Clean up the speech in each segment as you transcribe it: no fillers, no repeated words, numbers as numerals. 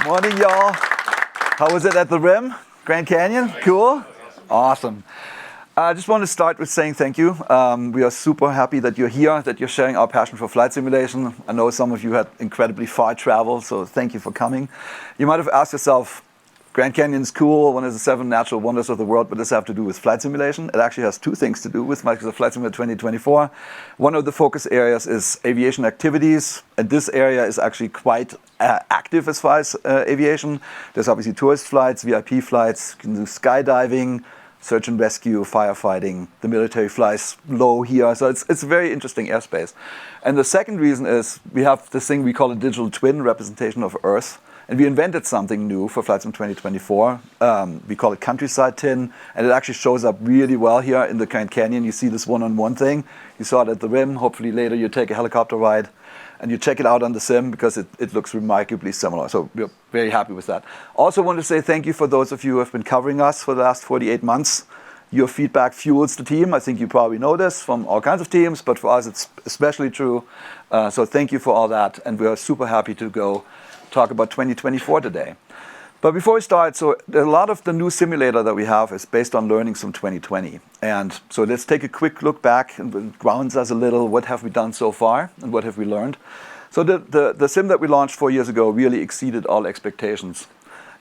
Morning, y'all. How was it at the Rim? Grand Canyon? Cool? Awesome. I just want to start with saying thank you. We are super happy that you're here, that you're sharing our passion for flight simulation. I know some of you had incredibly far travel, so thank you for coming. You might have asked yourself, Grand Canyon's cool, one of the 7 natural wonders of the world, but does it have to do with flight simulation? It actually has 2 things to do with Microsoft Flight Simulator 2024. One of the focus areas is aviation activities, and this area is actually quite active as far as aviation. There's obviously tourist flights, VIP flights, you can do skydiving, search and rescue, firefighting. The military flies low here, so it's a very interesting airspace. And the second reason is we have this thing we call a digital twin representation of Earth. And we invented something new for Flight Sim 2024. We call it Countryside Tin, and it actually shows up really well here in the Grand Canyon. You see this one-on-one thing. You saw it at the Rim. Hopefully later you take a helicopter ride and you check it out on the sim because it looks remarkably similar. So we're very happy with that. Also want to say thank you for those of you who have been covering us for the last 48 months. Your feedback fuels the team. I think you probably know this from all kinds of teams, but for us it's especially true. So thank you for all that, and we are super happy to go talk about 2024 today. But before we start, so a lot of the new simulator that we have is based on learnings from 2020. And so let's take a quick look back and grounds us a little. What have we done so far and what have we learned? So the sim that we launched 4 years ago really exceeded all expectations.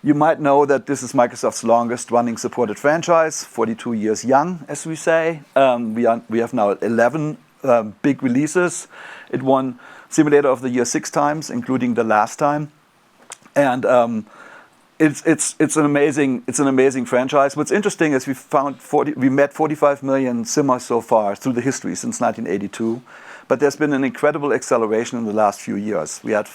You might know that this is Microsoft's longest running supported franchise, 42 years young, as we say. We have now 11 big releases. It won Simulator of the Year 6 times, including the last time. And it's an amazing franchise. What's interesting is we met 45 million simmers so far through the history since 1982, but there's been an incredible acceleration in the last few years. We had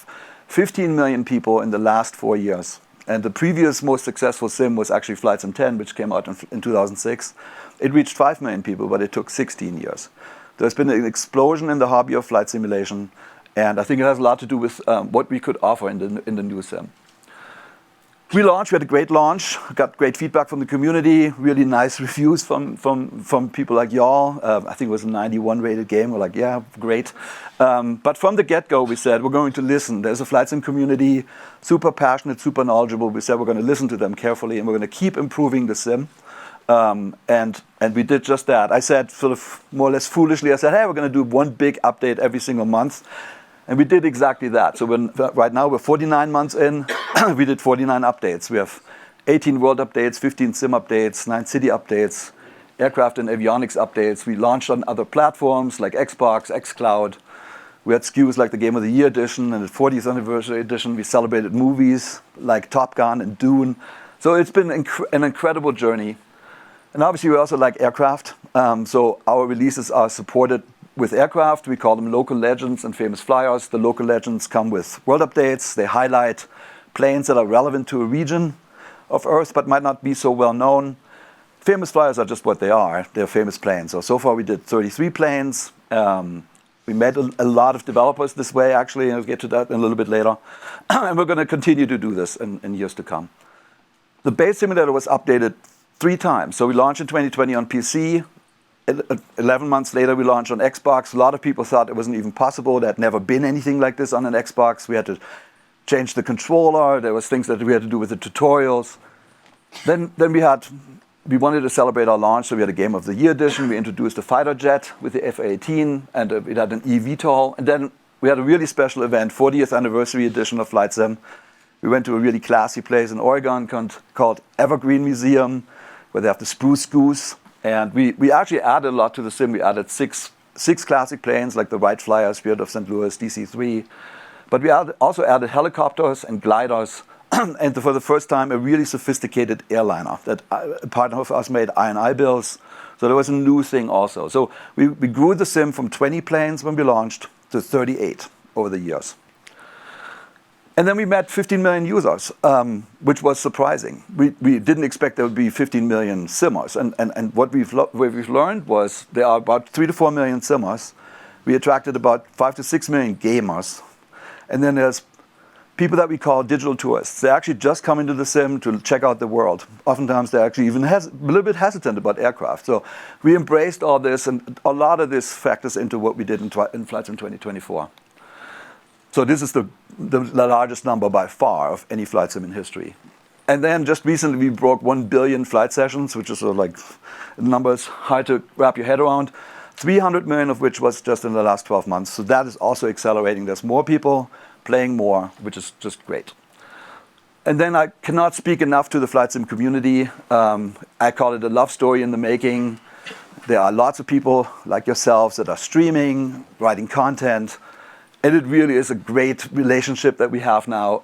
15 million people in the last 4 years, and the previous most successful sim was actually Flight Sim 10, which came out in 2006. It reached 5 million people, but it took 16 years. There's been an explosion in the hobby of flight simulation, and I think it has a lot to do with what we could offer in the new sim. We had a great launch, got great feedback from the community, really nice reviews from people like y'all. I think it was a 91 rated game. We're like, yeah, great. But from the get-go, we said, we're going to listen. There's a flight sim community, super passionate, super knowledgeable. We said we're going to listen to them carefully, and we're going to keep improving the sim. And we did just that. I said, sort of more or less foolishly, I said, hey, we're going to do one big update every single month. And we did exactly that. So right now we're 49 months in. We did 49 updates. We have 18 world updates, 15 sim updates, 9 city updates, aircraft and avionics updates. We launched on other platforms like Xbox, xCloud. We had SKUs like the Game of the Year edition and the 40th anniversary edition. We celebrated movies like Top Gun and Dune. So it's been an incredible journey. And obviously we also like aircraft. So our releases are supported with aircraft. We call them local legends and famous flyers. The local legends come with world updates. They highlight planes that are relevant to a region of Earth but might not be so well known. Famous flyers are just what they are. They're famous planes. So far we did 33 planes. We met a lot of developers this way, actually, and I'll get to that in a little bit later. And we're going to continue to do this in years to come. The base simulator was updated 3 times. So we launched in 2020 on PC. 11 months later, we launched on Xbox. A lot of people thought it wasn't even possible. There had never been anything like this on an Xbox. We had to change the controller. There was things that we had to do with the tutorials. Then we wanted to celebrate our launch, so we had a Game of the Year edition. We introduced a fighter jet with the F-18, and it had an eVTOL. And then we had a really special event, 40th anniversary edition of Flight Sim. We went to a really classy place in Oregon called Evergreen Museum, where they have the spruce goose. And we actually added a lot to the sim. We added six classic planes like the Wright Flyer, Spirit of St. Louis, DC-3. But we also added helicopters and gliders. And for the first time, a really sophisticated airliner that a partner of us made I&I bills. So there was a new thing also. So we grew the sim from 20 planes when we launched to 38 over the years. And then we met 15 million users, which was surprising. We didn't expect there would be 15 million simmers. And what we've learned was there are about 3 to 4 million simmers. We attracted about 5 to 6 million gamers. And then there's people that we call digital tourists. They actually just come into the sim to check out the world. Oftentimes they're actually even a little bit hesitant about aircraft. So we embraced all this, and a lot of this factors into what we did in Flight Sim 2024. So this is the the largest number by far of any flight sim in history. And then just recently we broke 1 billion flight sessions, which is sort of like numbers hard to wrap your head around. 300 million of which was just in the last 12 months. So that is also accelerating. There's more people playing more, which is just great. And then I cannot speak enough to the flight sim community. I call it a love story in the making. There are lots of people like yourselves that are streaming, writing content. And it really is a great relationship that we have now,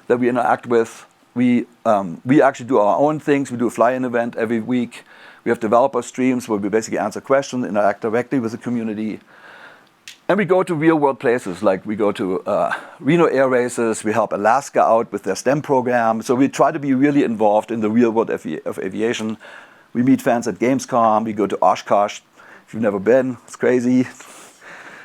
that we interact with. We actually do our own things. We do a fly-in event every week. We have developer streams where we basically answer questions, interact directly with the community. And we go to real-world places, like we go to Reno air races. We help Alaska out with their STEM program. So we try to be really involved in the real world of aviation. We meet fans at Gamescom. We go to Oshkosh. If you've never been, it's crazy.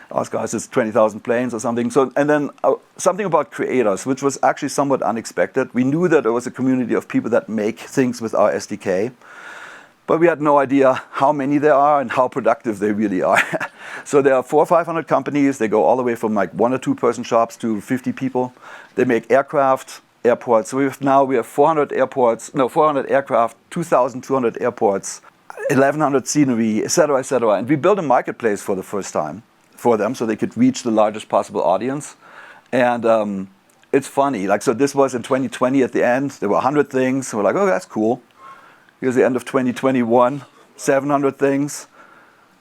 Oshkosh is 20,000 planes or something. So, and then something about creators, which was actually somewhat unexpected. We knew that there was a community of people that make things with our SDK. But we had no idea how many there are and how productive they really are. So there are 400 or 500 companies. They go all the way from like 1 or 2 person shops to 50 people. They make aircraft, airports. So we have 400 aircraft, 2,200 airports, 1,100 scenery, et cetera, et cetera. And we built a marketplace for the first time for them so they could reach the largest possible audience. And it's funny. Like, so this was in 2020 at the end. There were 100 things. We're like, oh, that's cool. Here's the end of 2021, 700 things,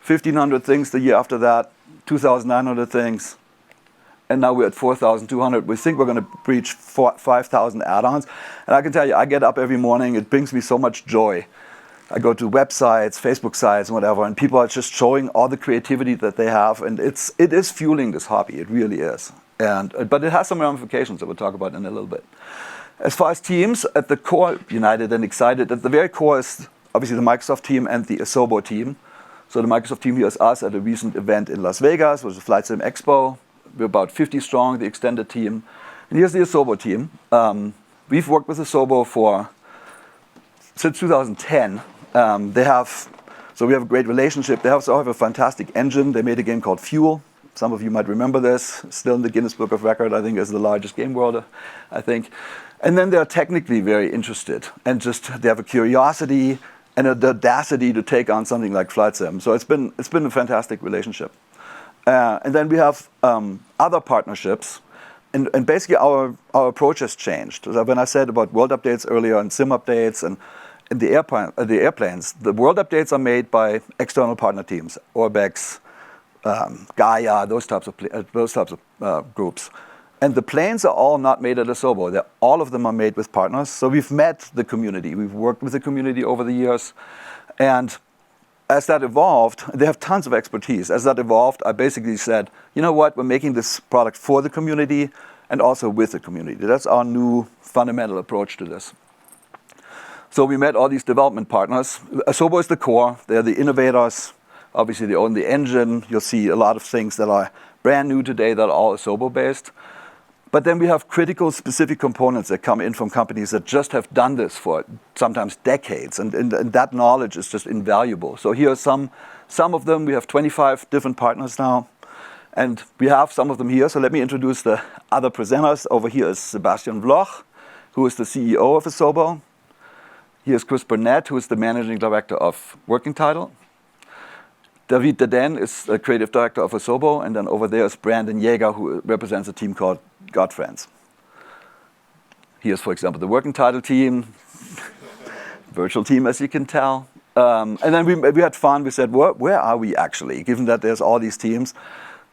1,500 things the year after that, 2,900 things, and now we're at 4,200. We think we're going to breach 5,000 add-ons. And I can tell you, I get up every morning, it brings me so much joy. I go to websites, Facebook sites, and whatever, and people are just showing all the creativity that they have, and it is fueling this hobby, it really is. But it has some ramifications that we'll talk about in a little bit. As far as teams, at the core, United and Excited, at the very core is obviously the Microsoft team and the Asobo team. So the Microsoft team here is us at a recent event in Las Vegas, which was a Flight Sim Expo. We're about 50 strong, the extended team. And here's the Asobo team. We've worked with Asobo since 2010. So we have a great relationship. They also have a fantastic engine. They made a game called Fuel. Some of you might remember this. Still in the Guinness Book of Record, I think, as the largest game world, I think. And then they're technically very interested, and they have a curiosity and the audacity to take on something like Flight Sim. So it's been a fantastic relationship. And then we have other partnerships, and basically our approach has changed. So when I said about world updates earlier and sim updates and the airplanes, the world updates are made by external partner teams, Orbex, Gaia, those types of groups. And the planes are all not made at Asobo. All of them are made with partners. So we've met the community. We've worked with the community over the years. And as that evolved, they have tons of expertise. As that evolved, I basically said, you know what, we're making this product for the community and also with the community. That's our new fundamental approach to this. So we met all these development partners. Asobo is the core. They're the innovators. Obviously, they own the engine. You'll see a lot of things that are brand new today that are all Asobo-based. But then we have critical specific components that come in from companies that just have done this for sometimes decades. And that knowledge is just invaluable. So here are some of them. We have 25 different partners now. And we have some of them here. So let me introduce the other presenters. Over here is Sebastian Vloch, who is the CEO of Asobo. Here's Chris Burnett, who is the managing director of Working Title. David Daden is the creative director of Asobo, and then over there is Brandon Yeager, who represents a team called Godfriends. Here's, for example, the Working Title team, virtual team, as you can tell. And then we had fun. We said, where are we actually, given that there's all these teams?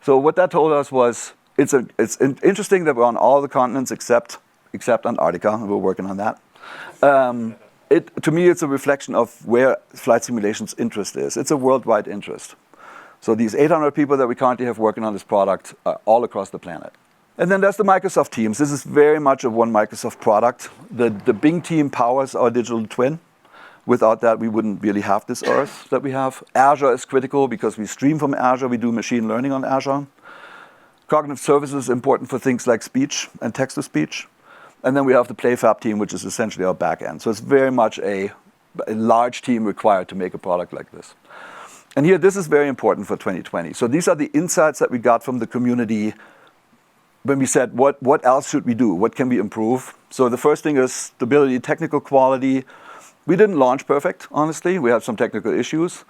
So what that told us was, it's interesting that we're on all the continents except Antarctica, and we're working on that. To me, it's a reflection of where flight simulation's interest is. It's a worldwide interest. So these 800 people that we currently have working on this product are all across the planet. And then there's the Microsoft teams. This is very much a one Microsoft product. The Bing team powers our digital twin. Without that, we wouldn't really have this Earth that we have. Azure is critical because we stream from Azure. We do machine learning on Azure. Cognitive services is important for things like speech and text-to-speech. And then we have the PlayFab team, which is essentially our back end. So it's very much a large team required to make a product like this. And here, this is very important for 2020. So these are the insights that we got from the community when we said, what else should we do? What can we improve? So the first thing is stability, technical quality. We didn't launch perfect, honestly. We had some technical issues,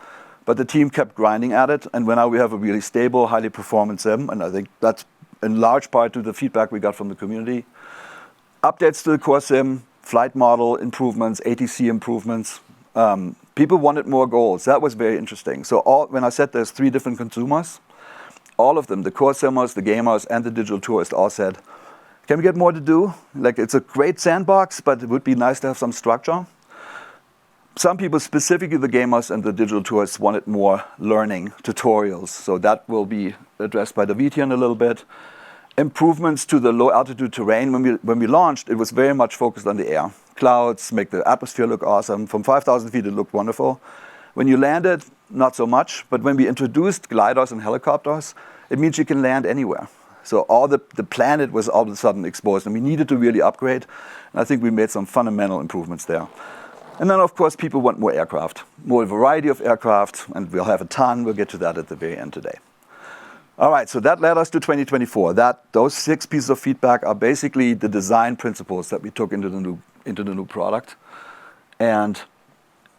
but the team kept grinding at it. And now we have a really stable, highly performant sim. And I think that's in large part to the feedback we got from the community. Updates to the core sim, flight model improvements, ATC improvements. People wanted more goals. That was very interesting. So when I said there's 3 different consumers, all of them, the core simmers, the gamers, and the digital tourists all said, can we get more to do? Like, it's a great sandbox, but it would be nice to have some structure. Some people, specifically the gamers and the digital tourists, wanted more learning tutorials. So that will be addressed by David in a little bit. Improvements to the low altitude terrain. When we launched, it was very much focused on the air. Clouds make the atmosphere look awesome. From 5,000 feet, it looked wonderful. When you landed, not so much. But when we introduced gliders and helicopters, it means you can land anywhere. So all the planet was all of a sudden exposed, and we needed to really upgrade. And I think we made some fundamental improvements there. And then, of course, people want more aircraft, more variety of aircraft, and we'll have a ton. We'll get to that at the very end today. All right, so that led us to 2024. Those 6 pieces of feedback are basically the design principles that we took into the new product. And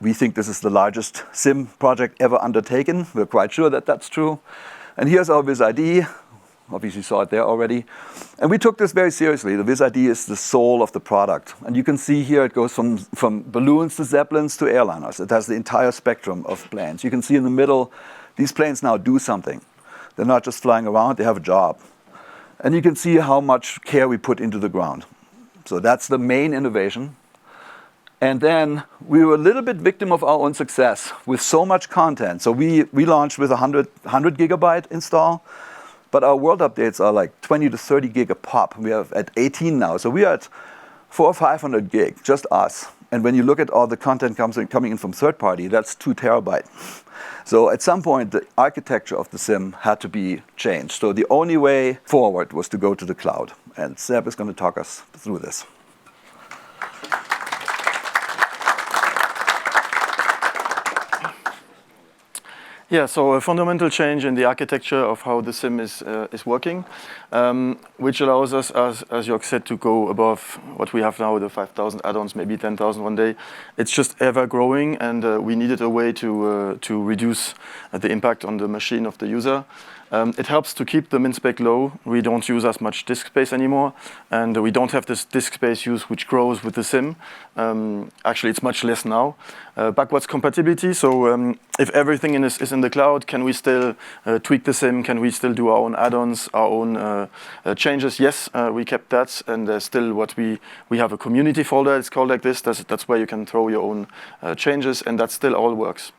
we think this is the largest sim project ever undertaken. We're quite sure that that's true. And here's our Viz ID. Obviously, you saw it there already. And we took this very seriously. The Viz ID is the soul of the product. And you can see here it goes from balloons to zeppelins to airliners. It has the entire spectrum of planes. You can see in the middle, these planes now do something. They're not just flying around, they have a job. And you can see how much care we put into the ground. So that's the main innovation. And then we were a little bit victim of our own success with so much content. So we launched with 100 gigabyte install, but our world updates are like 20 to 30 gig a pop. We are at 18 now. So we are at 400 or 500 gig, just us. And when you look at all the content coming in from third party, that's 2 terabyte. So at some point, the architecture of the sim had to be changed. So the only way forward was to go to the cloud. And Seb is going to talk us through this. Yeah, so a fundamental change in the architecture of how the sim is working, which allows us, as Jorg said, to go above what we have now, the 5,000 add-ons, maybe 10,000 one day. It's just ever growing, and we needed a way to reduce the impact on the machine of the user. It helps to keep the min spec low. We don't use as much disk space anymore, and we don't have this disk space use which grows with the sim. Actually, it's much less now. Backwards compatibility, so if everything is in the cloud, can we still tweak the sim? Can we still do our own add-ons, our own changes? Yes, we kept that, and there's still what we have a community folder, it's called like this. That's where you can throw your own changes, and that still all works.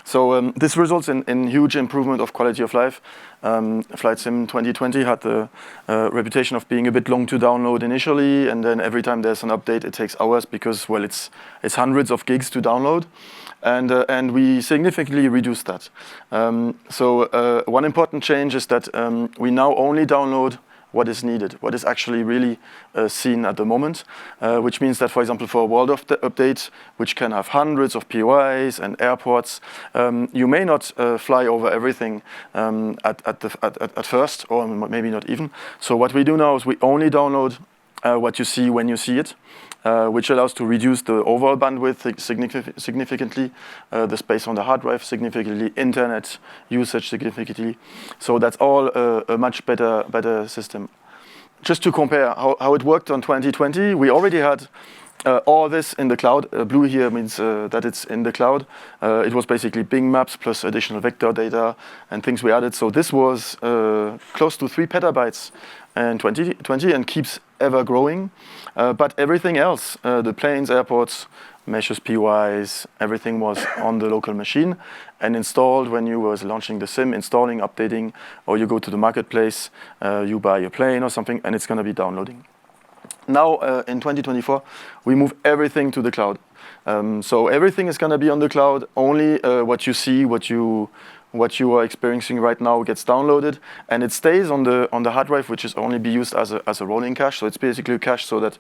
So this results in huge improvement of quality of life. Flight Sim 2020 had the reputation of being a bit long to download initially, and then every time there's an update, it takes hours because, well, it's hundreds of gigs to download, and we significantly reduced that. So one important change is that we now only download what is needed, what is actually really seen at the moment, which means that, for example, for a world update, which can have hundreds of POIs and airports, you may not fly over everything at first, or maybe not even. So what we do now is we only download what you see when you see it, which allows to reduce the overall bandwidth significantly, the space on the hard drive significantly, internet usage significantly. So that's all a much better system. Just to compare how it worked on 2020, we already had all this in the cloud. Blue here means that it's in the cloud. It was basically Bing Maps plus additional vector data and things we added. So this was close to 3 petabytes in 2020 and keeps ever growing. But everything else, the planes, airports, meshes, POIs, everything was on the local machine and installed when you was launching the sim, installing, updating, or you go to the marketplace, you buy a plane or something, and it's going to be downloading. Now, in 2024, we move everything to the cloud. So everything is going to be on the cloud. Only what you see, what you what you are experiencing right now gets downloaded, and it stays on the hard drive, which is only be used as a rolling cache. So it's basically a cache so that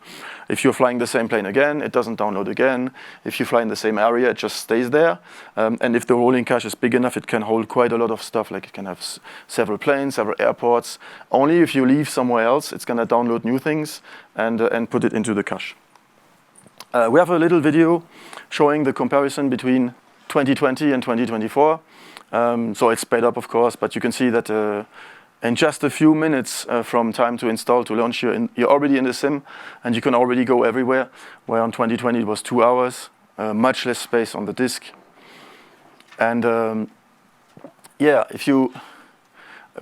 if you're flying the same plane again, it doesn't download again. If you fly in the same area, it just stays there. And if the rolling cache is big enough, it can hold quite a lot of stuff. Like it can have several planes, several airports. Only if you leave somewhere else, it's going to download new things and put it into the cache. We have a little video showing the comparison between 2020 and 2024. So it's sped up, of course, but you can see that in just a few minutes from time to install to launch, you're already in the sim, and you can already go everywhere, where on 2020 it was 2 hours, much less space on the disk. And yeah, if you,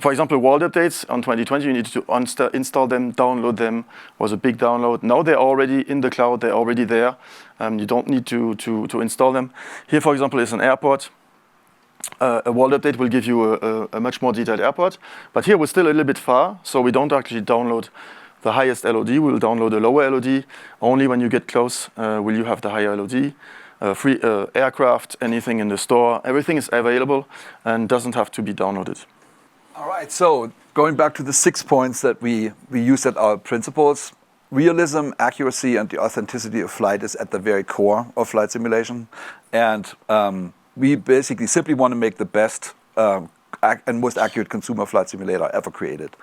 for example, world updates on 2020, you need to install them, download them, was a big download. Now they're already in the cloud, they're already there. You don't need to install them. Here, for example, is an airport. A world update will give you a much more detailed airport. But here we're still a little bit far, so we don't actually download the highest LOD. We'll download a lower LOD. Only when you get close will you have the higher LOD. Free aircraft, anything in the store, everything is available and doesn't have to be downloaded. All right, so going back to the 6 points that we use at our principles, realism, accuracy, and the authenticity of flight is at the very core of flight simulation. And we basically simply want to make the best and most accurate consumer flight simulator ever created.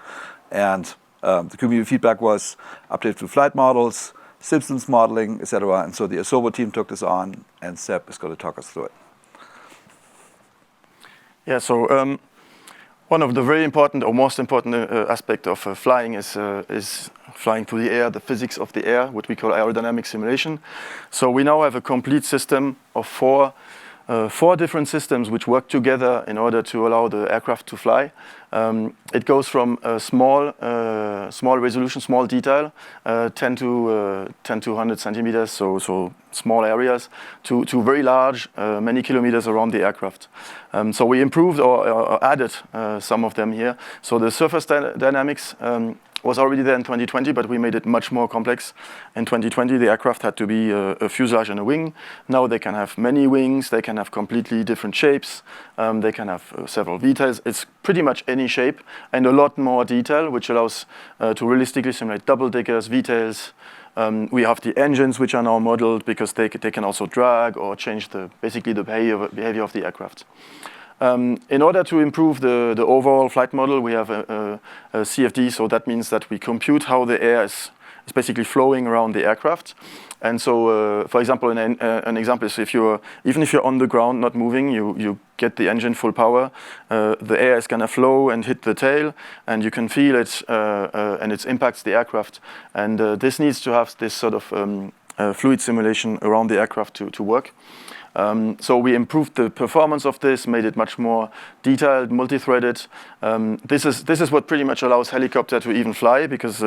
And the community feedback was updated to flight models, systems modeling, etc. And so the Asobo team took this on, and Seb is going to talk us through it. Yeah, so one of the very important or most important aspect of flying is flying through the air, the physics of the air, what we call aerodynamic simulation. So we now have a complete system of four different systems which work together in order to allow the aircraft to fly. It goes from a small resolution, small detail, 10 to 100 centimeters, so small areas, to very large, many kilometers around the aircraft. So we improved or added some of them here. So the surface dynamics was already there in 2020, but we made it much more complex. In 2020, the aircraft had to be a fuselage and a wing. Now they can have many wings, they can have completely different shapes, they can have several VTOLs. It's pretty much any shape and a lot more detail, which allows to realistically simulate double-deckers, VTOLs. We have the engines, which are now modeled because they can also drag or change basically the behavior of the aircraft. In order to improve the overall flight model, we have a CFD, so that means that we compute how the air is basically flowing around the aircraft. And so, for example, an example is even if you're on the ground, not moving, you get the engine full power, the air is going to flow and hit the tail, and you can feel it, and it impacts the aircraft. And this needs to have this sort of fluid simulation around the aircraft to work. So we improved the performance of this, made it much more detailed, multi-threaded. This is what pretty much allows helicopter to even fly, because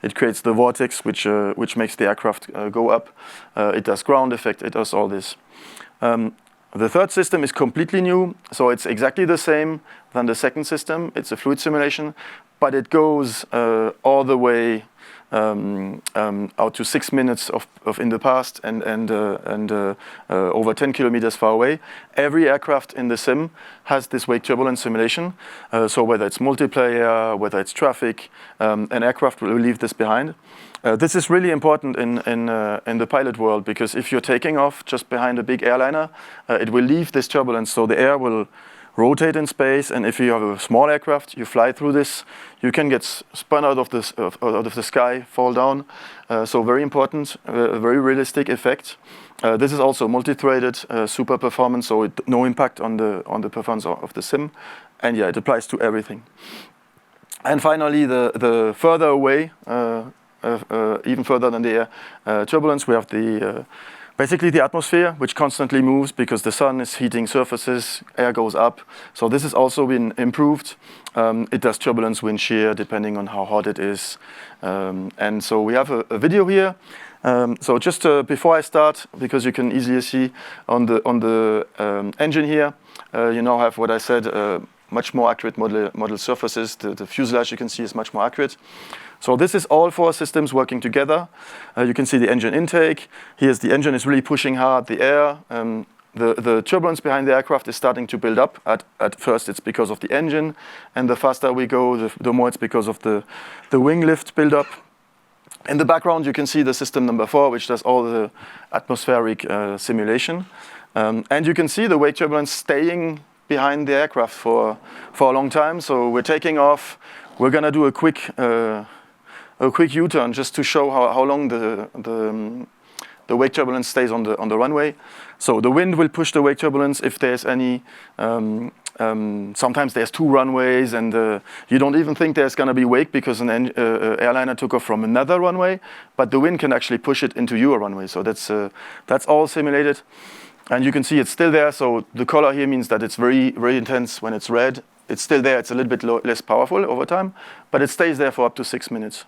it creates the vortex which makes the aircraft go up. It does ground effect, it does all this. The third system is completely new, so it's exactly the same than the second system. It's a fluid simulation, but it goes all the way out to 6 minutes of in the past and over 10 kilometers far away. Every aircraft in the sim has this wake turbulence simulation. So whether it's multiplayer, whether it's traffic, an aircraft will leave this behind. This is really important in the pilot world, because if you're taking off just behind a big airliner, it will leave this turbulence, so the air will rotate in space, and if you have a small aircraft, you fly through this, you can get spun out of the sky, fall down. So very important, very realistic effect. This is also multi-threaded, super performance, so no impact on the performance of the sim, and yeah, it applies to everything. And finally, the further away, even further than the air turbulence, we have basically the atmosphere, which constantly moves because the sun is heating surfaces, air goes up. So this has also been improved. It does turbulence, wind shear, depending on how hot it is. And so we have a video here. So just before I start, because you can easily see on the engine here, you now have what I said, much more accurate model surfaces. The fuselage you can see is much more accurate. So this is all four systems working together. You can see the engine intake. Here's the engine is really pushing hard the air. the turbulence behind the aircraft is starting to build up. At first, it's because of the engine, and the faster we go, the more it's because of the wing lift build up. In the background, you can see the system number 4, which does all the atmospheric simulation. And you can see the wake turbulence staying behind the aircraft for a long time. So we're taking off. We're going to do a quick U-turn just to show how long the wake turbulence stays on the runway. So the wind will push the wake turbulence if there's any. Sometimes there's 2 runways, and you don't even think there's going to be wake because an airliner took off from another runway, but the wind can actually push it into your runway. So that's all simulated, and you can see it's still there. So the color here means that it's very, very intense. When it's red, it's still there. It's a little bit less powerful over time, but it stays there for up to 6 minutes.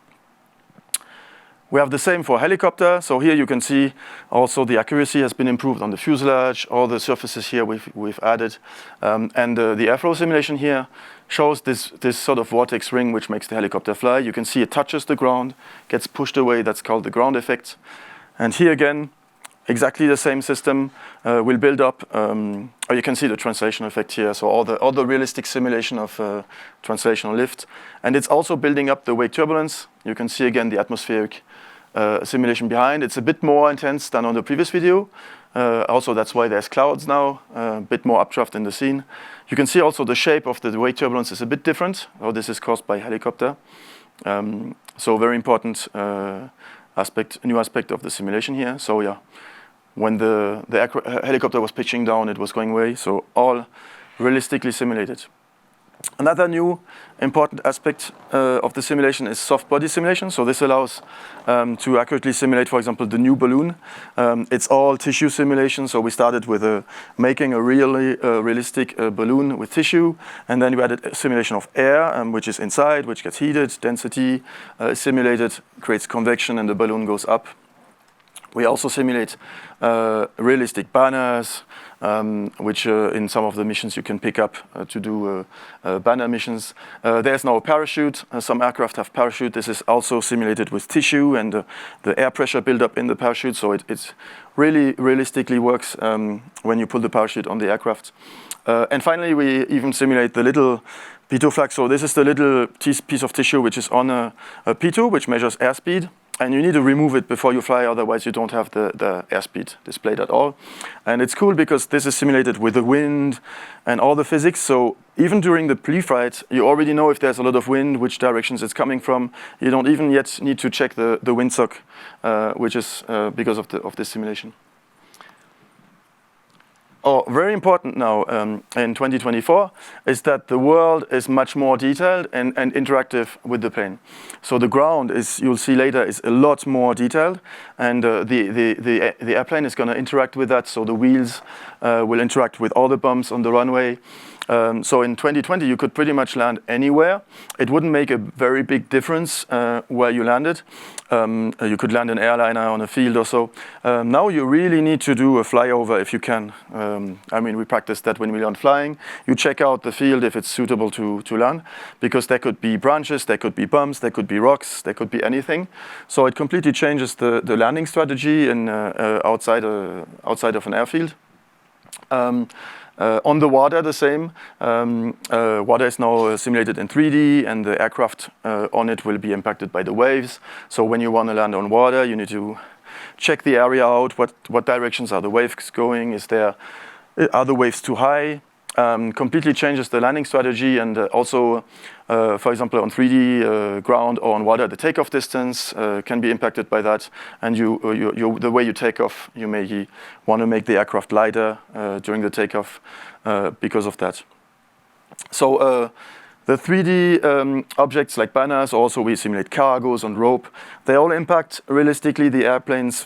We have the same for helicopter. So here you can see also the accuracy has been improved on the fuselage. All the surfaces here we've added. And the airflow simulation here shows this sort of vortex ring which makes the helicopter fly. You can see it touches the ground, gets pushed away. That's called the ground effect. And here again, exactly the same system will build up. Or you can see the translation effect here. So all the realistic simulation of translational lift. And it's also building up the wake turbulence. You can see again the atmospheric simulation behind. It's a bit more intense than on the previous video. Also, that's why there's clouds now, a bit more updraft in the scene. You can see also the shape of the wake turbulence is a bit different. Oh, this is caused by helicopter. So very important new aspect of the simulation here. So yeah, when the helicopter was pitching down, it was going away. So all realistically simulated. Another new important aspect of the simulation is soft body simulation. So this allows to accurately simulate, for example, the new balloon. It's all tissue simulation. So we started with making a really realistic balloon with tissue, and then we added a simulation of air, which is inside, which gets heated, density simulated, creates convection, and the balloon goes up. We also simulate realistic banners, which in some of the missions you can pick up to do banner missions. There's now a parachute. Some aircraft have parachute. This is also simulated with tissue and the air pressure buildup in the parachute. So it really realistically works when you pull the parachute on the aircraft. And finally, we even simulate the little pitot flag. So this is the little piece of tissue which is on a pitot, which measures airspeed. And you need to remove it before you fly, otherwise you don't have the airspeed displayed at all. And it's cool because this is simulated with the wind and all the physics. So even during the pre-flight, you already know if there's a lot of wind, which directions it's coming from. You don't even yet need to check the windsock, which is because of this simulation. Oh, very important now in 2024 is that the world is much more detailed and interactive with the plane. So the ground is, you'll see later, is a lot more detailed, and the airplane is going to interact with that. So the wheels will interact with all the bumps on the runway. So in 2020, you could pretty much land anywhere. It wouldn't make a very big difference where you landed. You could land an airliner on a field or so. Now you really need to do a flyover if you can. I mean, we practice that when we learn flying. You check out the field if it's suitable to land, because there could be branches, there could be bumps, there could be rocks, there could be anything. So it completely changes the landing strategy in, outside of an airfield. On the water, the same. Water is now simulated in 3D, and the aircraft on it will be impacted by the waves. So when you want to land on water, you need to check the area out. What directions are the waves going? Are the waves too high? Completely changes the landing strategy, and also, for example, on 3D ground or on water, the takeoff distance can be impacted by that. And the way you take off, you may want to make the aircraft lighter during the takeoff because of that. So the 3D objects like banners, also we simulate cargoes on rope. They all impact realistically the airplane's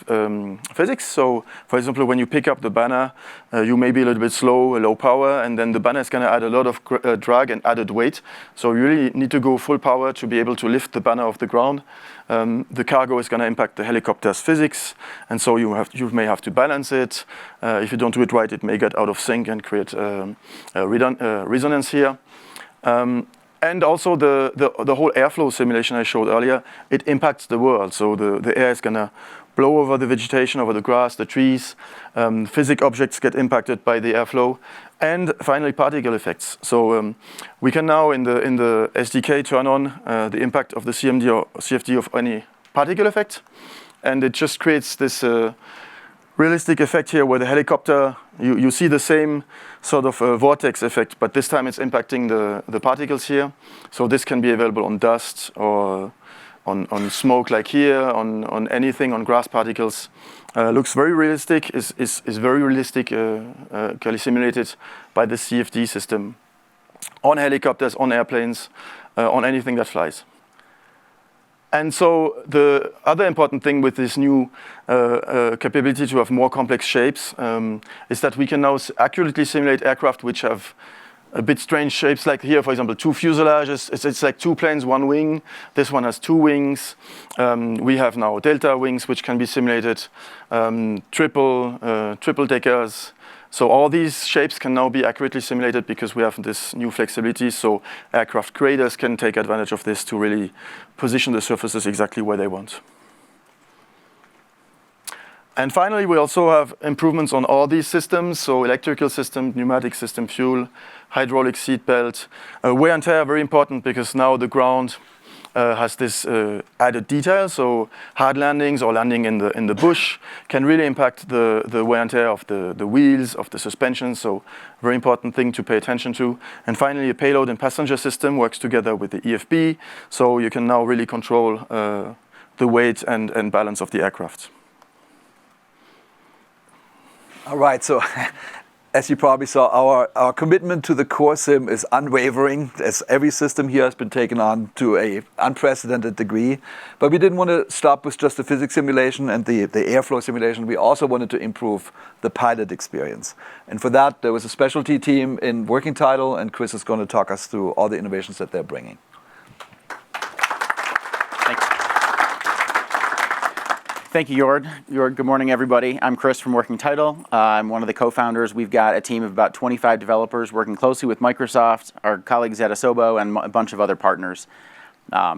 physics. So, for example, when you pick up the banner, you may be a little bit slow, low power, and then the banner is going to add a lot of drag and added weight. So you really need to go full power to be able to lift the banner off the ground. The cargo is going to impact the helicopter's physics, and so you may have to balance it. If you don't do it right, it may get out of sync and create resonance here. And also the whole airflow simulation I showed earlier, it impacts the world. So the air is going to blow over the vegetation, over the grass, the trees. Physical objects get impacted by the airflow. And finally, particle effects. So we can now, in the SDK, turn on the impact of the CMD or CFD of any particle effect. And it just creates this realistic effect here where the helicopter, you see the same sort of vortex effect, but this time it's impacting the particles here. So this can be available on dust or on smoke like here, on anything, on grass particles. Looks very realistic, is very realistically simulated by the CFD system on helicopters, on airplanes, on anything that flies. And so the other important thing with this new capability to have more complex shapes is that we can now accurately simulate aircraft which have a bit strange shapes, like here, for example, 2 fuselages. It's like 2 planes, 1 wing. This one has 2 wings. We have now delta wings, which can be simulated, triple deckers. So all these shapes can now be accurately simulated because we have this new flexibility. So aircraft creators can take advantage of this to really position the surfaces exactly where they want. And finally, we also have improvements on all these systems. So electrical system, pneumatic system, fuel, hydraulic seat belt. Wear and tear are very important because now the ground has this added detail. So hard landings or landing in the bush can really impact the wear and tear of the wheels, of the suspension. So very important thing to pay attention to. And finally, a payload and passenger system works together with the EFB. So you can now really control the weight and balance of the aircraft. All right, so as you probably saw, our commitment to the core sim is unwavering, as every system here has been taken on to an unprecedented degree. But we didn't want to stop with just the physics simulation and the airflow simulation. We also wanted to improve the pilot experience. And for that, there was a specialty team in Working Title, and Chris is going to talk us through all the innovations that they're bringing. Thank you, Jorg. Good morning, everybody. I'm Chris from Working Title. I'm one of the co-founders. We've got a team of about 25 developers working closely with Microsoft, our colleagues at Asobo, and a bunch of other partners.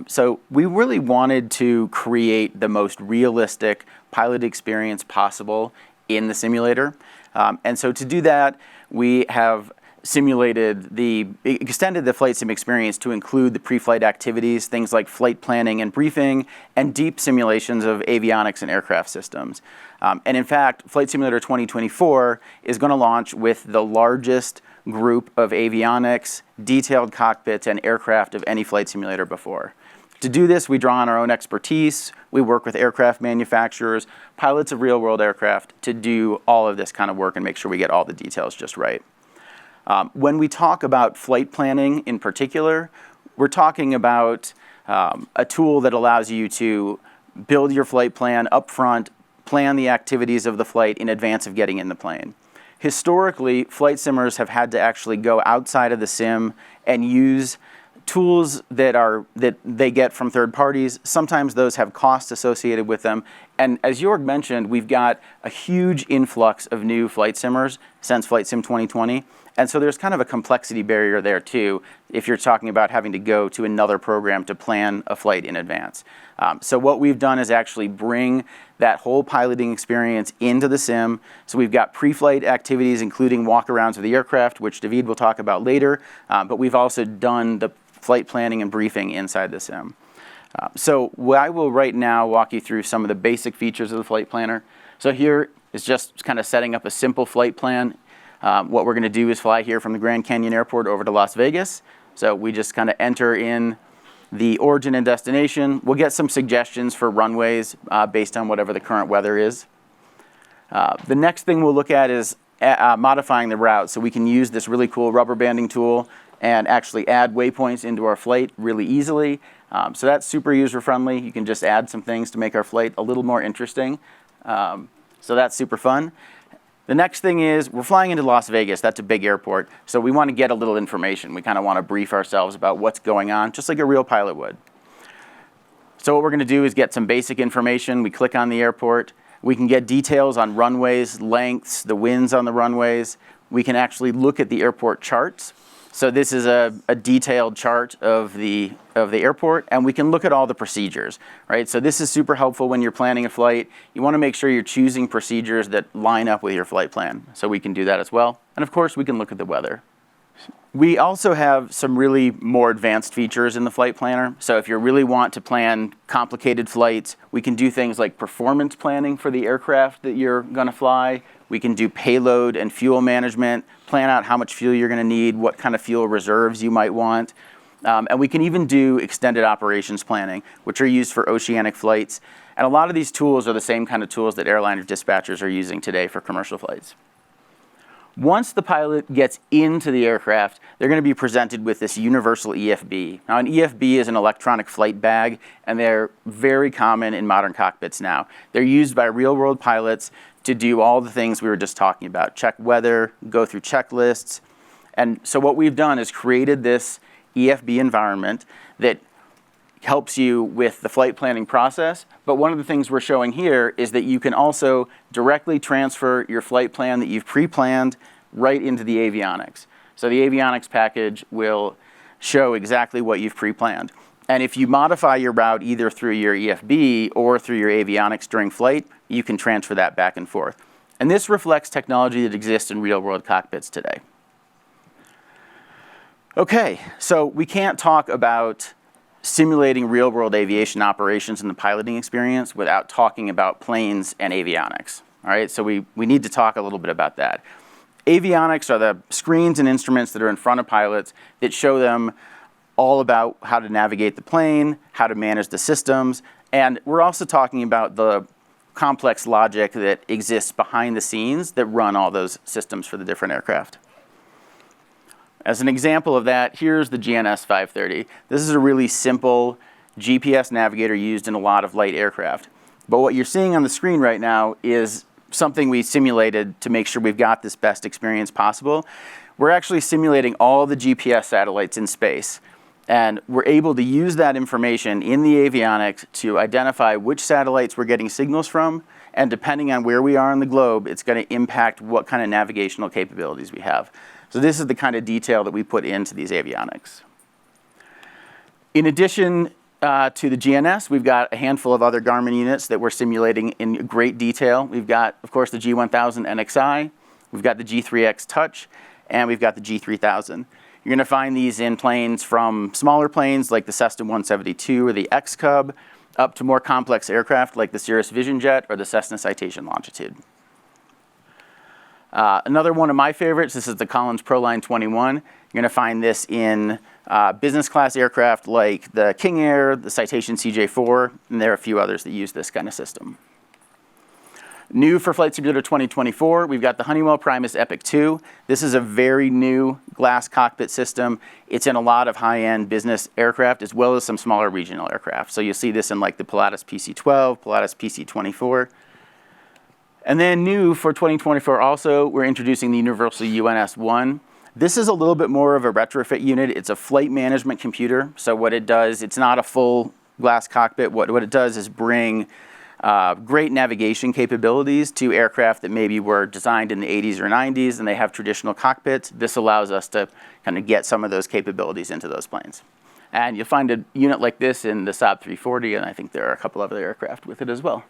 So we really wanted to create the most realistic pilot experience possible in the simulator. And so to do that, we have extended the flight sim experience to include the pre-flight activities, things like flight planning and briefing, and deep simulations of avionics and aircraft systems. And in fact, Flight Simulator 2024 is going to launch with the largest group of avionics, detailed cockpits, and aircraft of any flight simulator before. To do this, we draw on our own expertise. We work with aircraft manufacturers, pilots of real-world aircraft to do all of this kind of work and make sure we get all the details just right. When we talk about flight planning in particular, we're talking about a tool that allows you to build your flight plan up front, plan the activities of the flight in advance of getting in the plane. Historically, flight simmers have had to actually go outside of the sim and use tools that they get from third parties. Sometimes those have costs associated with them. And as Jorg mentioned, we've got a huge influx of new flight simmers since Flight Sim 2020. And so there's kind of a complexity barrier there too, if you're talking about having to go to another program to plan a flight in advance. So what we've done is actually bring that whole piloting experience into the sim. So we've got pre-flight activities, including walkarounds of the aircraft, which David will talk about later. But we've also done the flight planning and briefing inside the sim. So I will right now walk you through some of the basic features of the flight planner. So here is just kind of setting up a simple flight plan. What we're going to do is fly here from the Grand Canyon Airport over to Las Vegas. So we just kind of enter in the origin and destination. We'll get some suggestions for runways based on whatever the current weather is. The next thing we'll look at is modifying the route. So we can use this really cool rubber banding tool and actually add waypoints into our flight really easily. So that's super user-friendly. You can just add some things to make our flight a little more interesting. So that's super fun. The next thing is we're flying into Las Vegas. That's a big airport. So we want to get a little information. We kind of want to brief ourselves about what's going on, just like a real pilot would. So what we're going to do is get some basic information. We click on the airport. We can get details on runways, lengths, the winds on the runways. We can actually look at the airport charts. So this is a detailed chart of the airport, and we can look at all the procedures, right? So this is super helpful when you're planning a flight. You want to make sure you're choosing procedures that line up with your flight plan. So we can do that as well. And of course, we can look at the weather. We also have some really more advanced features in the flight planner. So if you really want to plan complicated flights, we can do things like performance planning for the aircraft that you're going to fly. We can do payload and fuel management, plan out how much fuel you're going to need, what kind of fuel reserves you might want. And we can even do extended operations planning, which are used for oceanic flights. And a lot of these tools are the same kind of tools that airliner dispatchers are using today for commercial flights. Once the pilot gets into the aircraft, they're going to be presented with this universal EFB. Now, an EFB is an electronic flight bag, and they're very common in modern cockpits now. They're used by real-world pilots to do all the things we were just talking about, check weather, go through checklists. And so what we've done is created this EFB environment that helps you with the flight planning process. But one of the things we're showing here is that you can also directly transfer your flight plan that you've pre-planned right into the avionics. So the avionics package will show exactly what you've pre-planned. And if you modify your route either through your EFB or through your avionics during flight, you can transfer that back and forth. And this reflects technology that exists in real-world cockpits today. Okay, so we can't talk about simulating real-world aviation operations and the piloting experience without talking about planes and avionics. All right, so we need to talk a little bit about that. Avionics are the screens and instruments that are in front of pilots that show them all about how to navigate the plane, how to manage the systems, and we're also talking about the complex logic that exists behind the scenes that run all those systems for the different aircraft. As an example of that, here's the GNS 530. This is a really simple GPS navigator used in a lot of light aircraft. But what you're seeing on the screen right now is something we simulated to make sure we've got this best experience possible. We're actually simulating all the GPS satellites in space. And we're able to use that information in the avionics to identify which satellites we're getting signals from. And depending on where we are on the globe, it's going to impact what kind of navigational capabilities we have. So this is the kind of detail that we put into these avionics. In addition to the GNS, we've got a handful of other Garmin units that we're simulating in great detail. We've got, of course, the G1000 NXI, we've got the G3X Touch, and we've got the G3000. You're going to find these in planes from smaller planes like the Cessna 172 or the X-Cub, up to more complex aircraft like the Cirrus Vision Jet or the Cessna Citation Longitude. Another one of my favorites, this is the Collins Proline 21. You're going to find this in business class aircraft like the King Air, the Citation CJ4, and there are a few others that use this kind of system. New for Flight Simulator 2024, we've got the Honeywell Primus Epic 2. This is a very new glass cockpit system. It's in a lot of high-end business aircraft as well as some smaller regional aircraft. So you'll see this in like the Pilatus PC-12, Pilatus PC-24. And then new for 2024 also, we're introducing the Universal UNS-1. This is a little bit more of a retrofit unit. It's a flight management computer. So what it does, it's not a full glass cockpit. What it does is bring great navigation capabilities to aircraft that maybe were designed in the 80s or 90s and they have traditional cockpits. This allows us to kind of get some of those capabilities into those planes. And you'll find a unit like this in the Saab 340, and I think there are a couple other aircraft with it as well.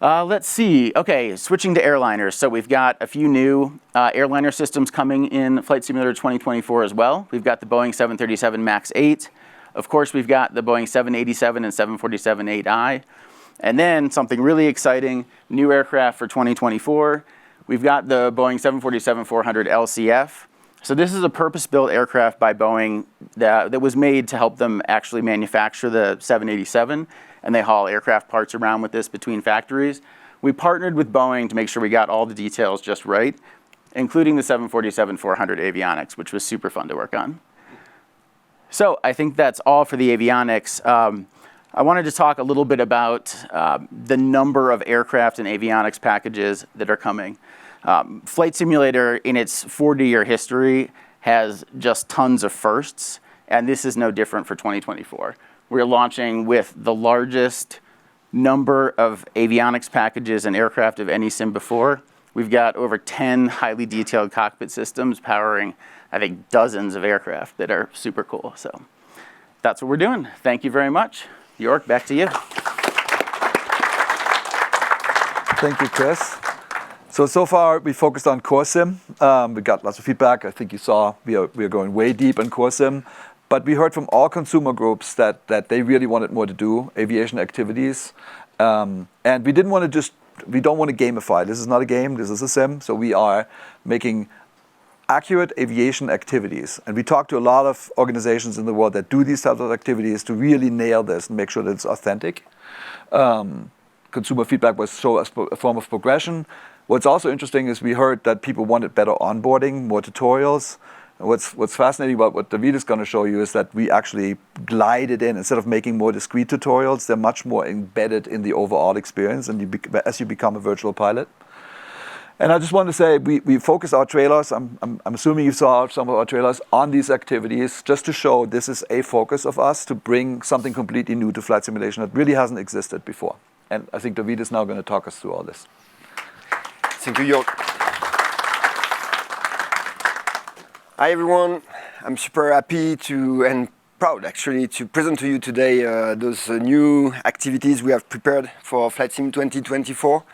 Let's see. Okay, switching to airliners. So we've got a few new airliner systems coming in Flight Simulator 2024 as well. We've got the Boeing 737 MAX 8. Of course, we've got the Boeing 787 and 747-8i. And then something really exciting, new aircraft for 2024. We've got the Boeing 747-400 LCF. So this is a purpose-built aircraft by Boeing that was made to help them actually manufacture the 787. And they haul aircraft parts around with this between factories. We partnered with Boeing to make sure we got all the details just right, including the 747-400 avionics, which was super fun to work on. So I think that's all for the avionics. I wanted to talk a little bit about the number of aircraft and avionics packages that are coming. Flight Simulator, in its 40-year history, has just tons of firsts, and this is no different for 2024. We're launching with the largest number of avionics packages and aircraft of any sim before. We've got over 10 highly detailed cockpit systems powering, I think, dozens of aircraft that are super cool. So that's what we're doing. Thank you very much. Jorg, back to you. Thank you, Chris. So far we focused on core sim. We got lots of feedback. I think you saw we are going way deep in core sim. But we heard from all consumer groups that they really wanted more to do, aviation activities. And we don't want to gamify. This is not a game, this is a sim. So we are making accurate aviation activities. And we talked to a lot of organizations in the world that do these types of activities to really nail this and make sure that it's authentic. Consumer feedback was show as a form of progression. What's also interesting is we heard that people wanted better onboarding, more tutorials. What's fascinating about what David is going to show you is that we actually glided in. Instead of making more discrete tutorials, they're much more embedded in the overall experience and as you become a virtual pilot. And I just want to say, we focus our trailers, I'm assuming you saw some of our trailers, on these activities, just to show this is a focus of us to bring something completely new to flight simulation that really hasn't existed before. And I think David is now going to talk us through all this. Thank you, Jorg. Hi, everyone. I'm super happy and proud, actually, to present to you today those new activities we have prepared for Flight Sim 2024.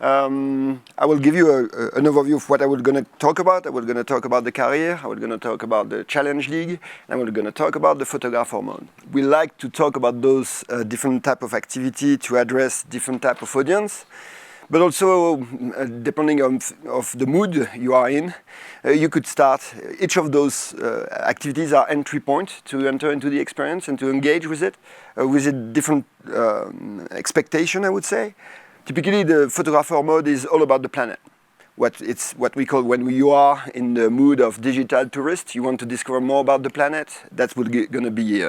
I will give you an overview of what I was going to talk about. I was going to talk about the career, I was going to talk about the Challenge League, and I was going to talk about the photographer mode. We like to talk about those different type of activity to address different type of audience, but also depending on the mood you are in, you could start. Each of those activities are entry point to enter into the experience and to engage with it with a different expectation, I would say. Typically, the photographer mode is all about the planet. It's what we call, when you are in the mood of digital tourist, you want to discover more about the planet. That's going to be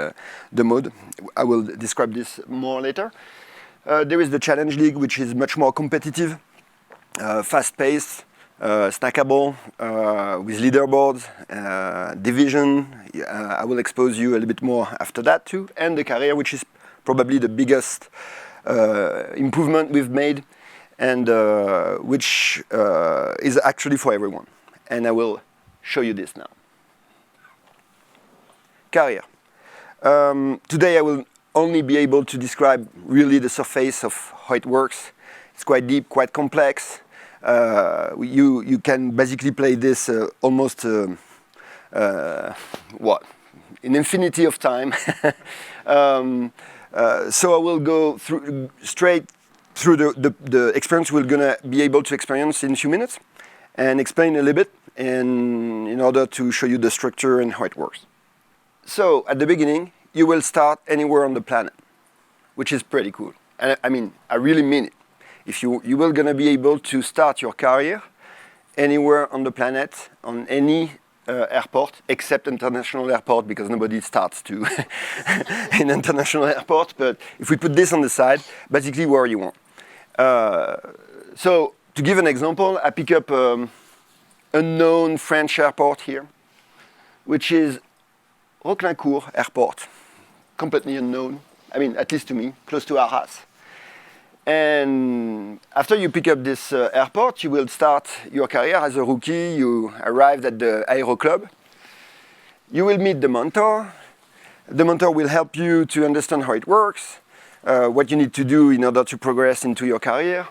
the mode. I will describe this more later. There is the Challenge League, which is much more competitive, fast-paced, snackable, with leaderboards, division. I will expose you a little bit more after that too. And the career, which is probably the biggest improvement we've made, and which is actually for everyone. And I will show you this now. Career. Today I will only be able to describe really the surface of how it works. It's quite deep, quite complex. You can basically play this almost an infinity of time. So I will go straight through the experience we're gonna be able to experience in a few minutes and explain a little bit in order to show you the structure and how it works. So at the beginning, you will start anywhere on the planet, which is pretty cool. And I mean, I really mean it. If you will gonna be able to start your career anywhere on the planet, on any airport, except international airport, because nobody starts to in international airport. But if we put this on the side, basically where you want. So to give an example, I pick up unknown French airport here, which is Roquelincourt Airport, completely unknown. I mean, at least to me, close to Arras. And after you pick up this airport, you will start your career as a rookie. You arrived at the Aero Club. You will meet the mentor. The mentor will help you to understand how it works, what you need to do in order to progress into your career,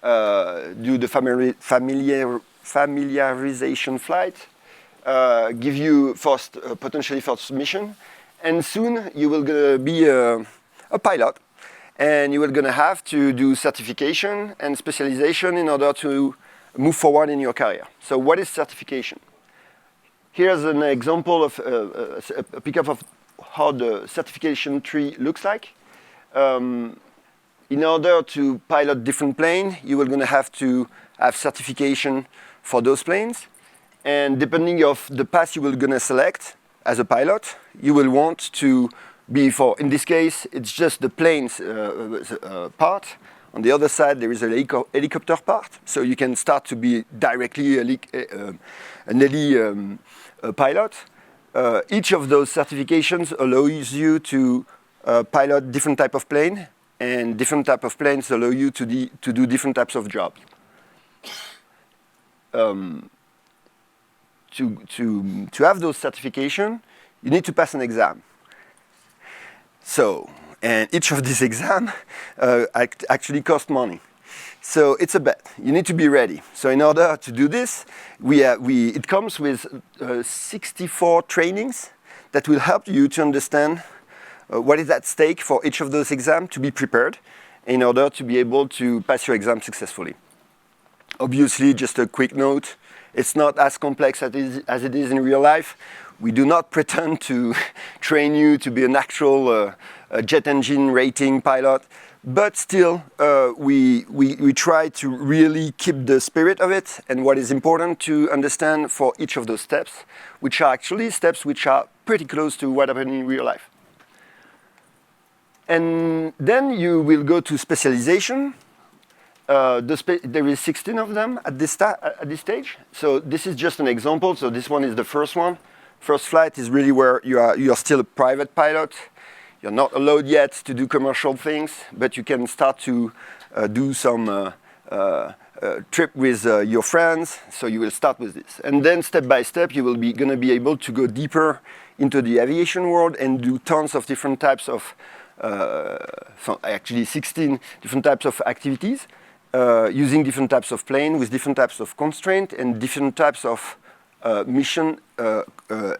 do the familiarization flight, give you potentially first mission, and soon you will be a pilot. And you are going to have to do certification and specialization in order to move forward in your career. So what is certification? Here's an example of a pickup of how the certification tree looks like. In order to pilot different planes, you are going to have certification for those planes. And depending on the path you are going to select as a pilot, you will want to in this case, it's just the plane's part. On the other side, there is a helicopter part. So you can start to be directly an heli pilot. Each of those certifications allows you to pilot different type of plane, and different type of planes allow you to do different types of jobs. to have those certification, you need to pass an exam. So, and each of these exams actually cost money. So it's a bet. You need to be ready. So in order to do this, it comes with 64 trainings that will help you to understand what is at stake for each of those exams, to be prepared in order to be able to pass your exam successfully. Obviously, just a quick note, it's not as complex as it is in real life. We do not pretend to train you to be an actual jet engine rating pilot, but still we try to really keep the spirit of it and what is important to understand for each of those steps, which are actually steps which are pretty close to what happens in real life. And then you will go to specialization. There is 16 of them at this stage. So this is just an example. So this one is the first one. First flight is really where you are still a private pilot. You're not allowed yet to do commercial things, but you can start to do some trip with your friends. So you will start with this. And then step by step, you will be going to be able to go deeper into the aviation world and do tons of different types of actually 16 different types of activities, using different types of plane with different types of constraint and different types of mission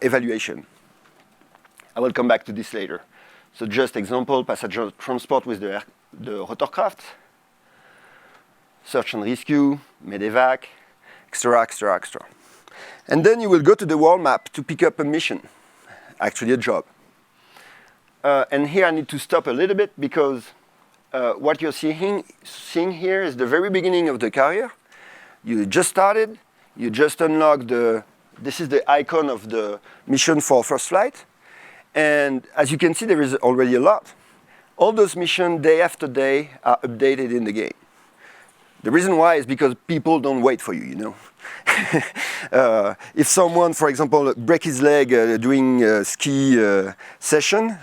evaluation. I will come back to this later. So just example, passenger transport with the rotorcraft, search and rescue, medevac, extra. And then you will go to the world map to pick up a mission, actually a job. And here I need to stop a little bit because what you're seeing here is the very beginning of the career. You just started, you just unlocked this is the icon of the mission for first flight. And as you can see, there is already a lot. All those missions, day after day, are updated in the game. The reason why is because people don't wait for you, you know. If someone, for example, break his leg during a ski session,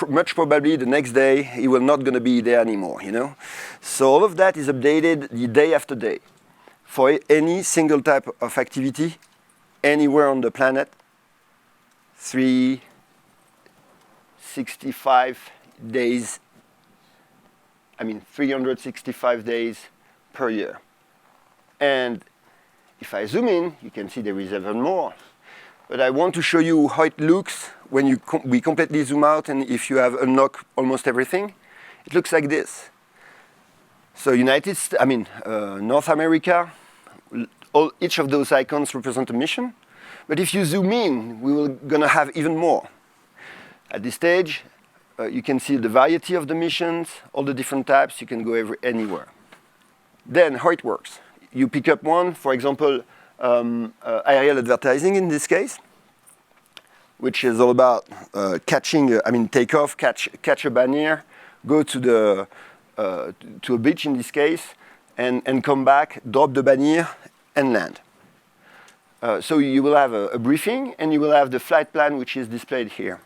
much probably the next day he will not going to be there anymore, you know. So all of that is updated the day after day for any single type of activity anywhere on the planet. 365 days per year. And if I zoom in, you can see there is even more. But I want to show you how it looks when we completely zoom out and if you have unlocked almost everything. It looks like this. So North America, each of those icons represent a mission. But if you zoom in, we're going to have even more. At this stage, you can see the variety of the missions, all the different types. You can go anywhere. Then how it works. You pick up one, for example, aerial advertising in this case, which is all about take off, catch a banner, go to a beach in this case, and come back, drop the banner, and land. So you will have a briefing, and you will have the flight plan, which is displayed here.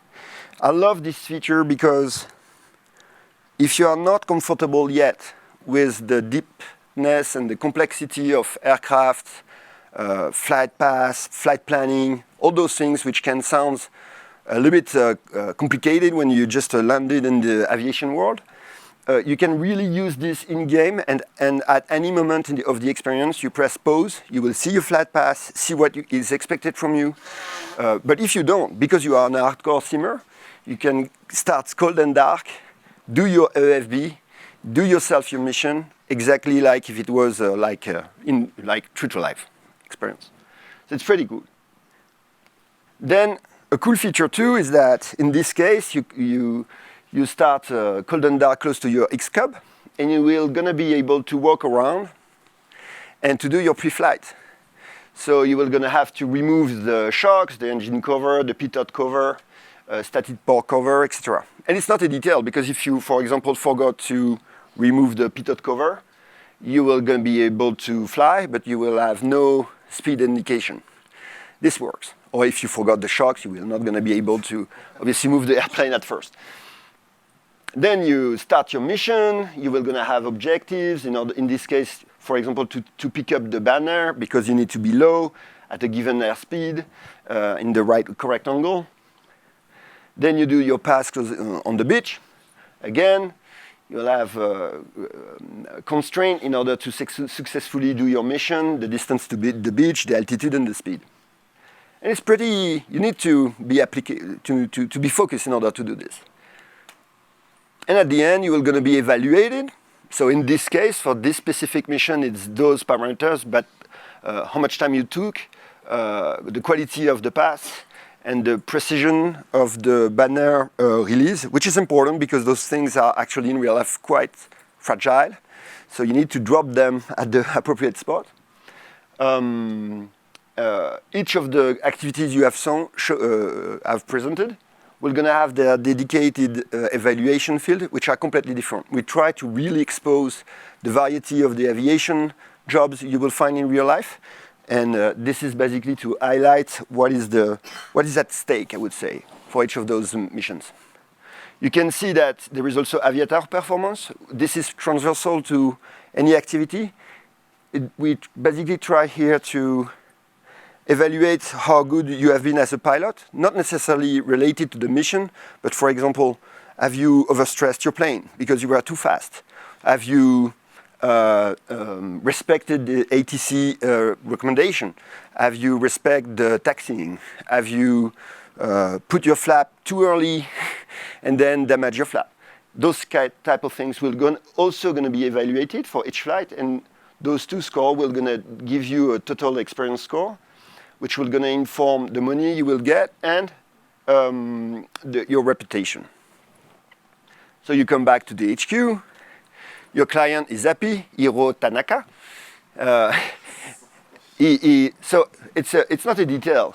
I love this feature because if you are not comfortable yet with the deepness and the complexity of aircraft, flight paths, flight planning, all those things which can sound a little bit complicated when you just landed in the aviation world, you can really use this in-game and at any moment of the experience, you press pause, you will see your flight path, see what is expected from you. But if you don't, because you are an hardcore simmer, you can start cold and dark, do your AFB, do yourself your mission, exactly like if it was true to life experience. So it's pretty good. Then a cool feature too is that in this case you start cold and dark close to your X-Cub, and you will gonna be able to walk around and to do your pre-flight. So you will gonna have to remove the shocks, the engine cover, the pitot cover, static port cover, etc. And it's not a detail because if you, for example, forgot to remove the pitot cover, you will gonna be able to fly, but you will have no speed indication. This works. Or if you forgot the shocks, you will not gonna be able to obviously move the airplane at first. Then you start your mission. You will gonna have objectives. In this case, for example, to pick up the banner because you need to be low at a given airspeed in the correct angle. Then you do your tasks on the beach. Again, you'll have a constraint in order to successfully do your mission, the distance to the beach, the altitude, and the speed. And it's pretty, you need to be focused in order to do this. And at the end, you are going to be evaluated. So in this case, for this specific mission, it's those parameters, but how much time you took, the quality of the pass, and the precision of the banner release, which is important because those things are actually in real life quite fragile. So you need to drop them at the appropriate spot. Each of the activities you have presented, we're going to have their dedicated evaluation field, which are completely different. We try to really expose the variety of the aviation jobs you will find in real life. And this is basically to highlight what is at stake, I would say, for each of those missions. You can see that there is also aviator performance. This is transversal to any activity. We basically try here to evaluate how good you have been as a pilot, not necessarily related to the mission, but for example, have you overstressed your plane because you were too fast? Have you respected the ATC recommendation? Have you respected the taxiing? Have you put your flap too early and then damage your flap? Those type of things will also going to be evaluated for each flight, and those two scores will going to give you a total experience score, which will going to inform the money you will get and your reputation. So you come back to the HQ. Your client is happy, Hiro Tanaka. So it's not a detail.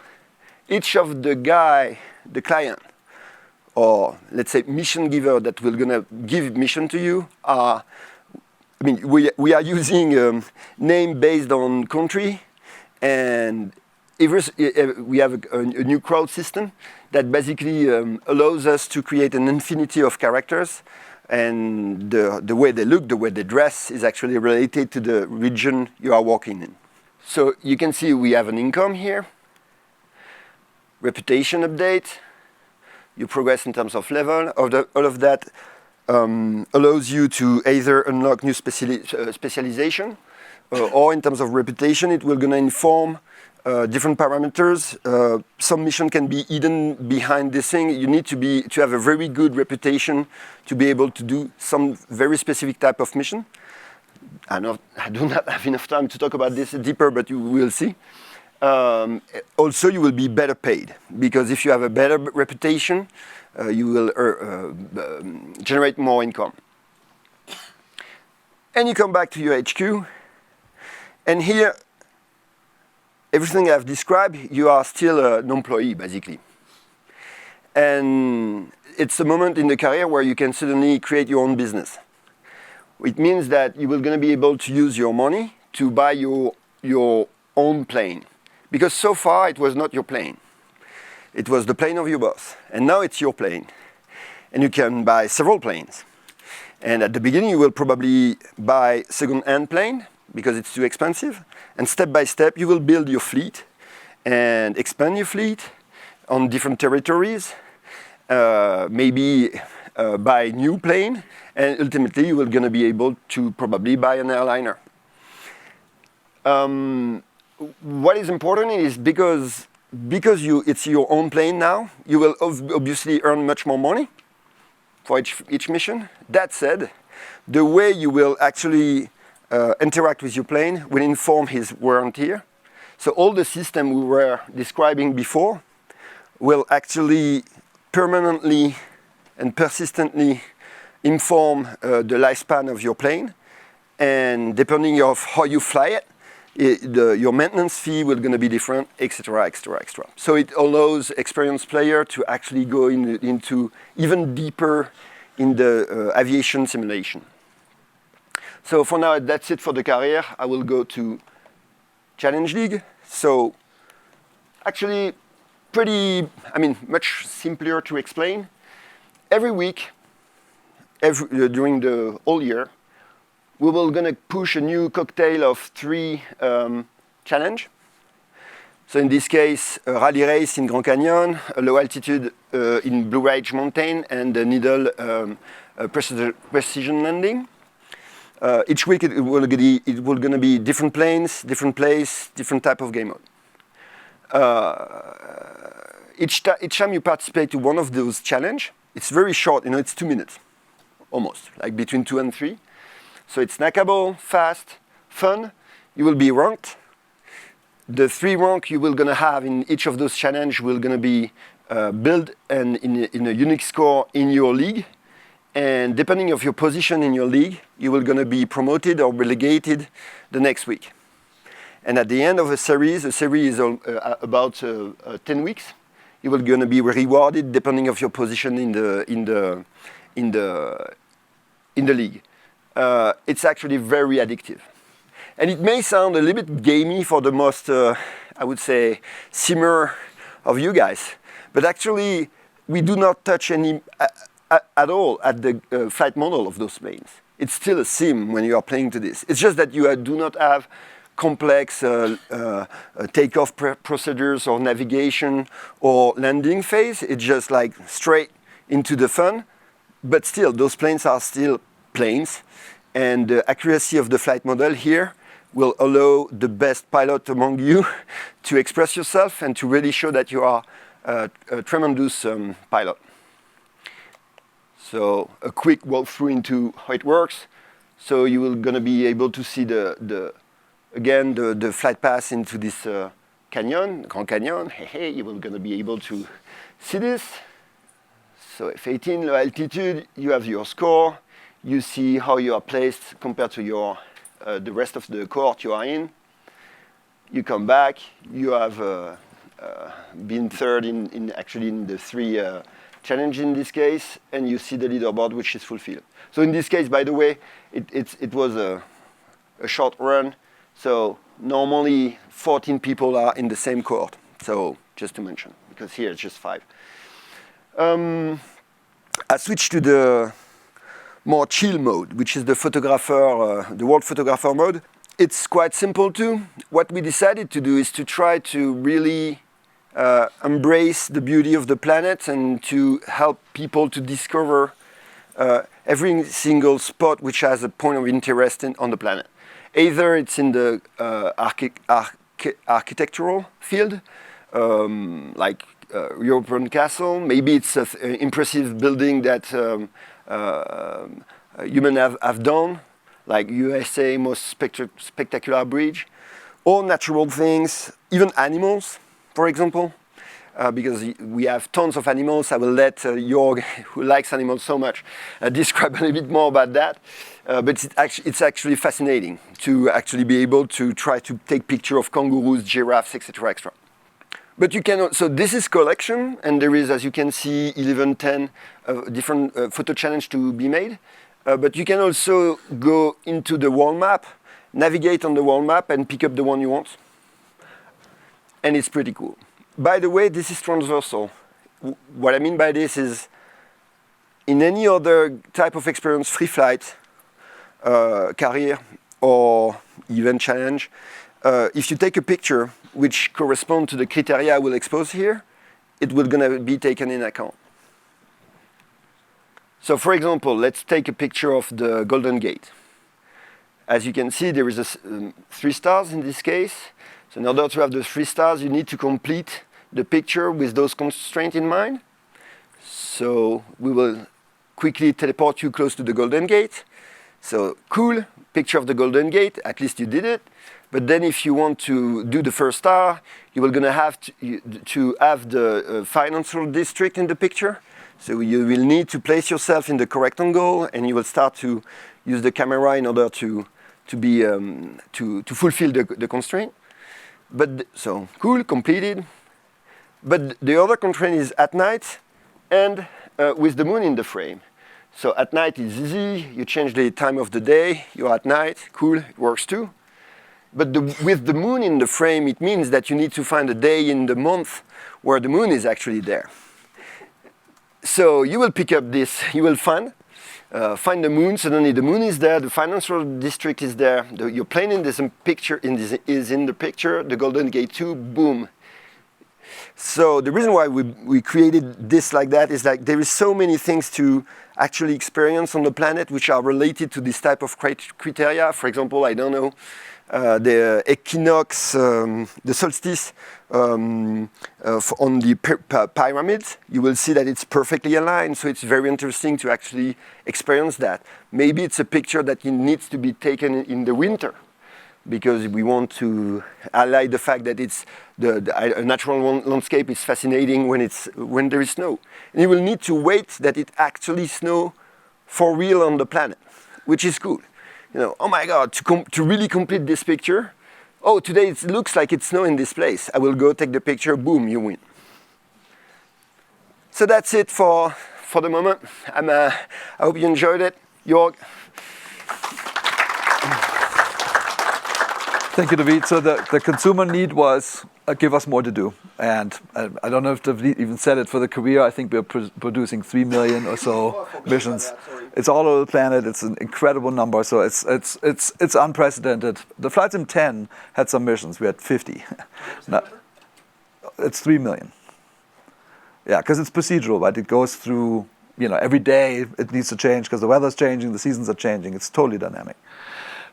Each of the client, or let's say mission giver that will gonna give mission to you we are using name based on country, and we have a new crowd system that basically allows us to create an infinity of characters. And the way they look, the way they dress is actually related to the region you are working in. So you can see we have an income here, reputation update, you progress in terms of level. All of that allows you to either unlock new specialization or in terms of reputation, it will gonna inform different parameters. Some mission can be hidden behind this thing. You need to have a very good reputation to be able to do some very specific type of mission. I do not have enough time to talk about this deeper, but you will see. Also, you will be better paid because if you have a better reputation, you will generate more income. And you come back to your HQ, and here, everything I've described, you are still an employee, basically. And it's a moment in the career where you can suddenly create your own business. It means that you will going to be able to use your money to buy your own plane. Because so far, it was not your plane. It was the plane of your boss. And now it's your plane. And you can buy several planes. And at the beginning, you will probably buy second-hand plane, because it's too expensive. And step by step, you will build your fleet and expand your fleet on different territories, maybe buy new plane, and ultimately you will gonna be able to probably buy an airliner. What is important is because it's your own plane now, you will obviously earn much more money for each mission. That said, the way you will actually interact with your plane will inform his wear and tear. So all the system we were describing before will actually permanently and persistently inform the lifespan of your plane. And depending on how you fly it, your maintenance fee will going to be different, etc., etc., etc. So it allows experienced player to actually go into even deeper in the aviation simulation. So for now, that's it for the career. I will go to Challenge League. So actually, much simpler to explain. Every week, during the whole year, we will gonna push a new cocktail of 3 challenge. So in this case, a rally race in Grand Canyon, a low altitude in Blue Ridge Mountain, and a needle precision landing. Each week it will gonna be different planes, different place, different type of game mode. Each time you participate to one of those challenge, it's very short, it's 2 minutes, almost, like between 2 and 3. So it's snackable, fast, fun. You will be ranked. The 3 rank you will gonna have in each of those challenge will gonna be built and in a unique score in your league. And depending of your position in your league, you will gonna be promoted or relegated the next week. And at the end of the series is about 10 weeks. You will gonna be rewarded depending of your position in the league. It's actually very addictive. And it may sound a little bit gamey for the most, I would say, simmer of you guys. But actually, we do not touch any at all at the flight model of those planes. It's still a sim when you are playing to this. It's just that you do not have complex takeoff procedures or navigation or landing phase. It's just like straight into the fun. But still, those planes are still planes. And the accuracy of the flight model here will allow the best pilot among you to express yourself and to really show that you are a tremendous pilot. So a quick walkthrough into how it works. So you will gonna be able to see the flight path into this canyon, Grand Canyon. Hey, you will gonna be able to see this. So F-18, low altitude, you have your score. You see how you are placed compared to your the rest of the cohort you are in. You come back, you have been third in the 3 challenge in this case, and you see the leaderboard which is fulfilled. So in this case, by the way, it was a short run, so normally 14 people are in the same cohort. So just to mention, because here it's just 5. I switched to the more chill mode, which is the world photographer mode. It's quite simple too. What we decided to do is to try to really embrace the beauty of the planet and to help people to discover every single spot which has a point of interest on the planet. Either it's in the architectural field, like European castle, maybe it's an impressive building that humans have done, like USA most spectacular bridge, or natural things, even animals, for example, because we have tons of animals. I will let Jorg, who likes animals so much, describe a little bit more about that. But it's actually fascinating to actually be able to try to take picture of kangaroos, giraffes, etc., etc. But you can, so this is collection, and there is, as you can see, 11, 10 different photo challenge to be made. But you can also go into the world map, navigate on the world map, and pick up the one you want. And it's pretty cool. By the way, this is transversal. What I mean by this is, in any other type of experience, free flight, career, or even challenge, if you take a picture which corresponds to the criteria I will expose here, it will gonna be taken in account. So for example, let's take a picture of the Golden Gate. As you can see, there is 3 stars in this case. So in order to have the 3 stars, you need to complete the picture with those constraints in mind. So we will quickly teleport you close to the Golden Gate. So cool, picture of the Golden Gate, at least you did it. But then if you want to do the first star, you will gonna have to have the financial district in the picture. So you will need to place yourself in the correct angle, and you will start to use the camera in order to fulfill the constraint. But so cool, completed. But the other constraint is at night and with the moon in the frame. So at night is easy. You change the time of the day. You're at night. Cool, it works too. But with the moon in the frame, it means that you need to find a day in the month where the moon is actually there. So you will pick up this. You will find find the moon. Suddenly the moon is there, the financial district is there, your plane is in the picture, the Golden Gate 2, boom. So the reason why we created this like that is like there is so many things to actually experience on the planet which are related to this type of criteria. For example, I don't know, the equinox, the solstice on the pyramids, you will see that it's perfectly aligned. So it's very interesting to actually experience that. Maybe it's a picture that needs to be taken in the winter, because we want to highlight the fact that it's a natural landscape is fascinating when there is snow. And you will need to wait that it actually snow for real on the planet, which is cool. You know, oh my God, to really complete this picture, oh, today it looks like it's snow in this place. I will go take the picture, boom, you win. So that's it for the moment. I hope you enjoyed it. Jorg. Thank you, David. So the consumer need was give us more to do. And I don't know if David even said it, for the career, I think we're producing 3 million or so missions. It's all over the planet. It's an incredible number. So it's unprecedented. The Flight Sim 10 had some missions. We had 50. Now, it's 3 million. Yeah, because it's procedural, right? It goes through, you know, every day it needs to change because the weather's changing, the seasons are changing. It's totally dynamic.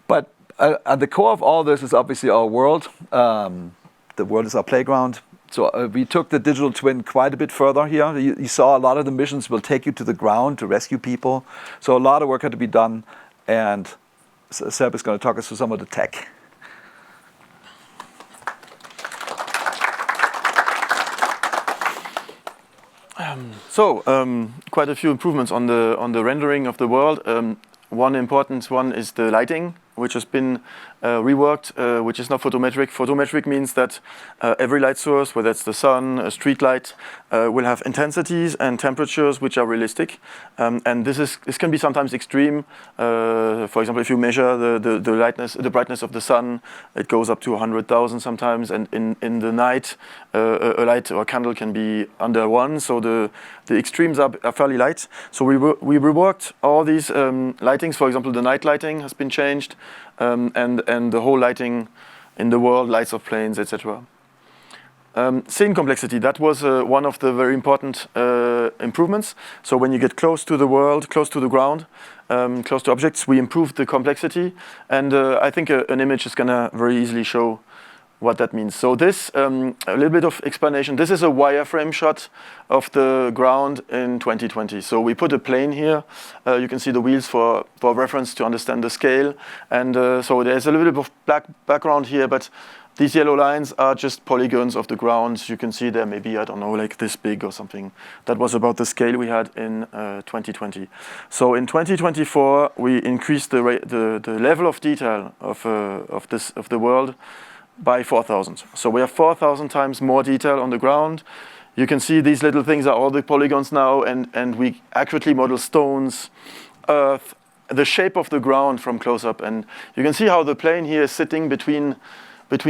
But at the core of all this is obviously our world. The world is our playground. So we took the digital twin quite a bit further here. You saw a lot of the missions will take you to the ground to rescue people. So a lot of work had to be done. And Seb is going to talk us through some of the tech. Quite a few improvements on the rendering of the world. One important one is the lighting, which has been reworked, which is now photometric. Photometric means that every light source, whether it's the sun, a street light, will have intensities and temperatures which are realistic. And this can be sometimes extreme. For example, if you measure the brightness of the sun, it goes up to 100,000 sometimes. And in the night, a light or a candle can be under 1. So the extremes are fairly light. So we reworked all these lightings. For example, the night lighting has been changed. And the whole lighting in the world, lights of planes, etc. Scene complexity, that was one of the very important improvements. So when you get close to the world, close to the ground, close to objects, we improved the complexity. And I think an image is going to very easily show what that means. So this, a little bit of explanation. This is a wireframe shot of the ground in 2020. So we put a plane here. You can see the wheels for reference to understand the scale. And so there's a little bit of black background here, but these yellow lines are just polygons of the ground. You can see there maybe, I don't know, like this big or something. That was about the scale we had in 2020. So in 2024, we increased the level of detail of the world by 4,000. So we have 4,000 times more detail on the ground. You can see these little things are all the polygons now, and we accurately model stones, earth, the shape of the ground from close up. And you can see how the plane here is sitting between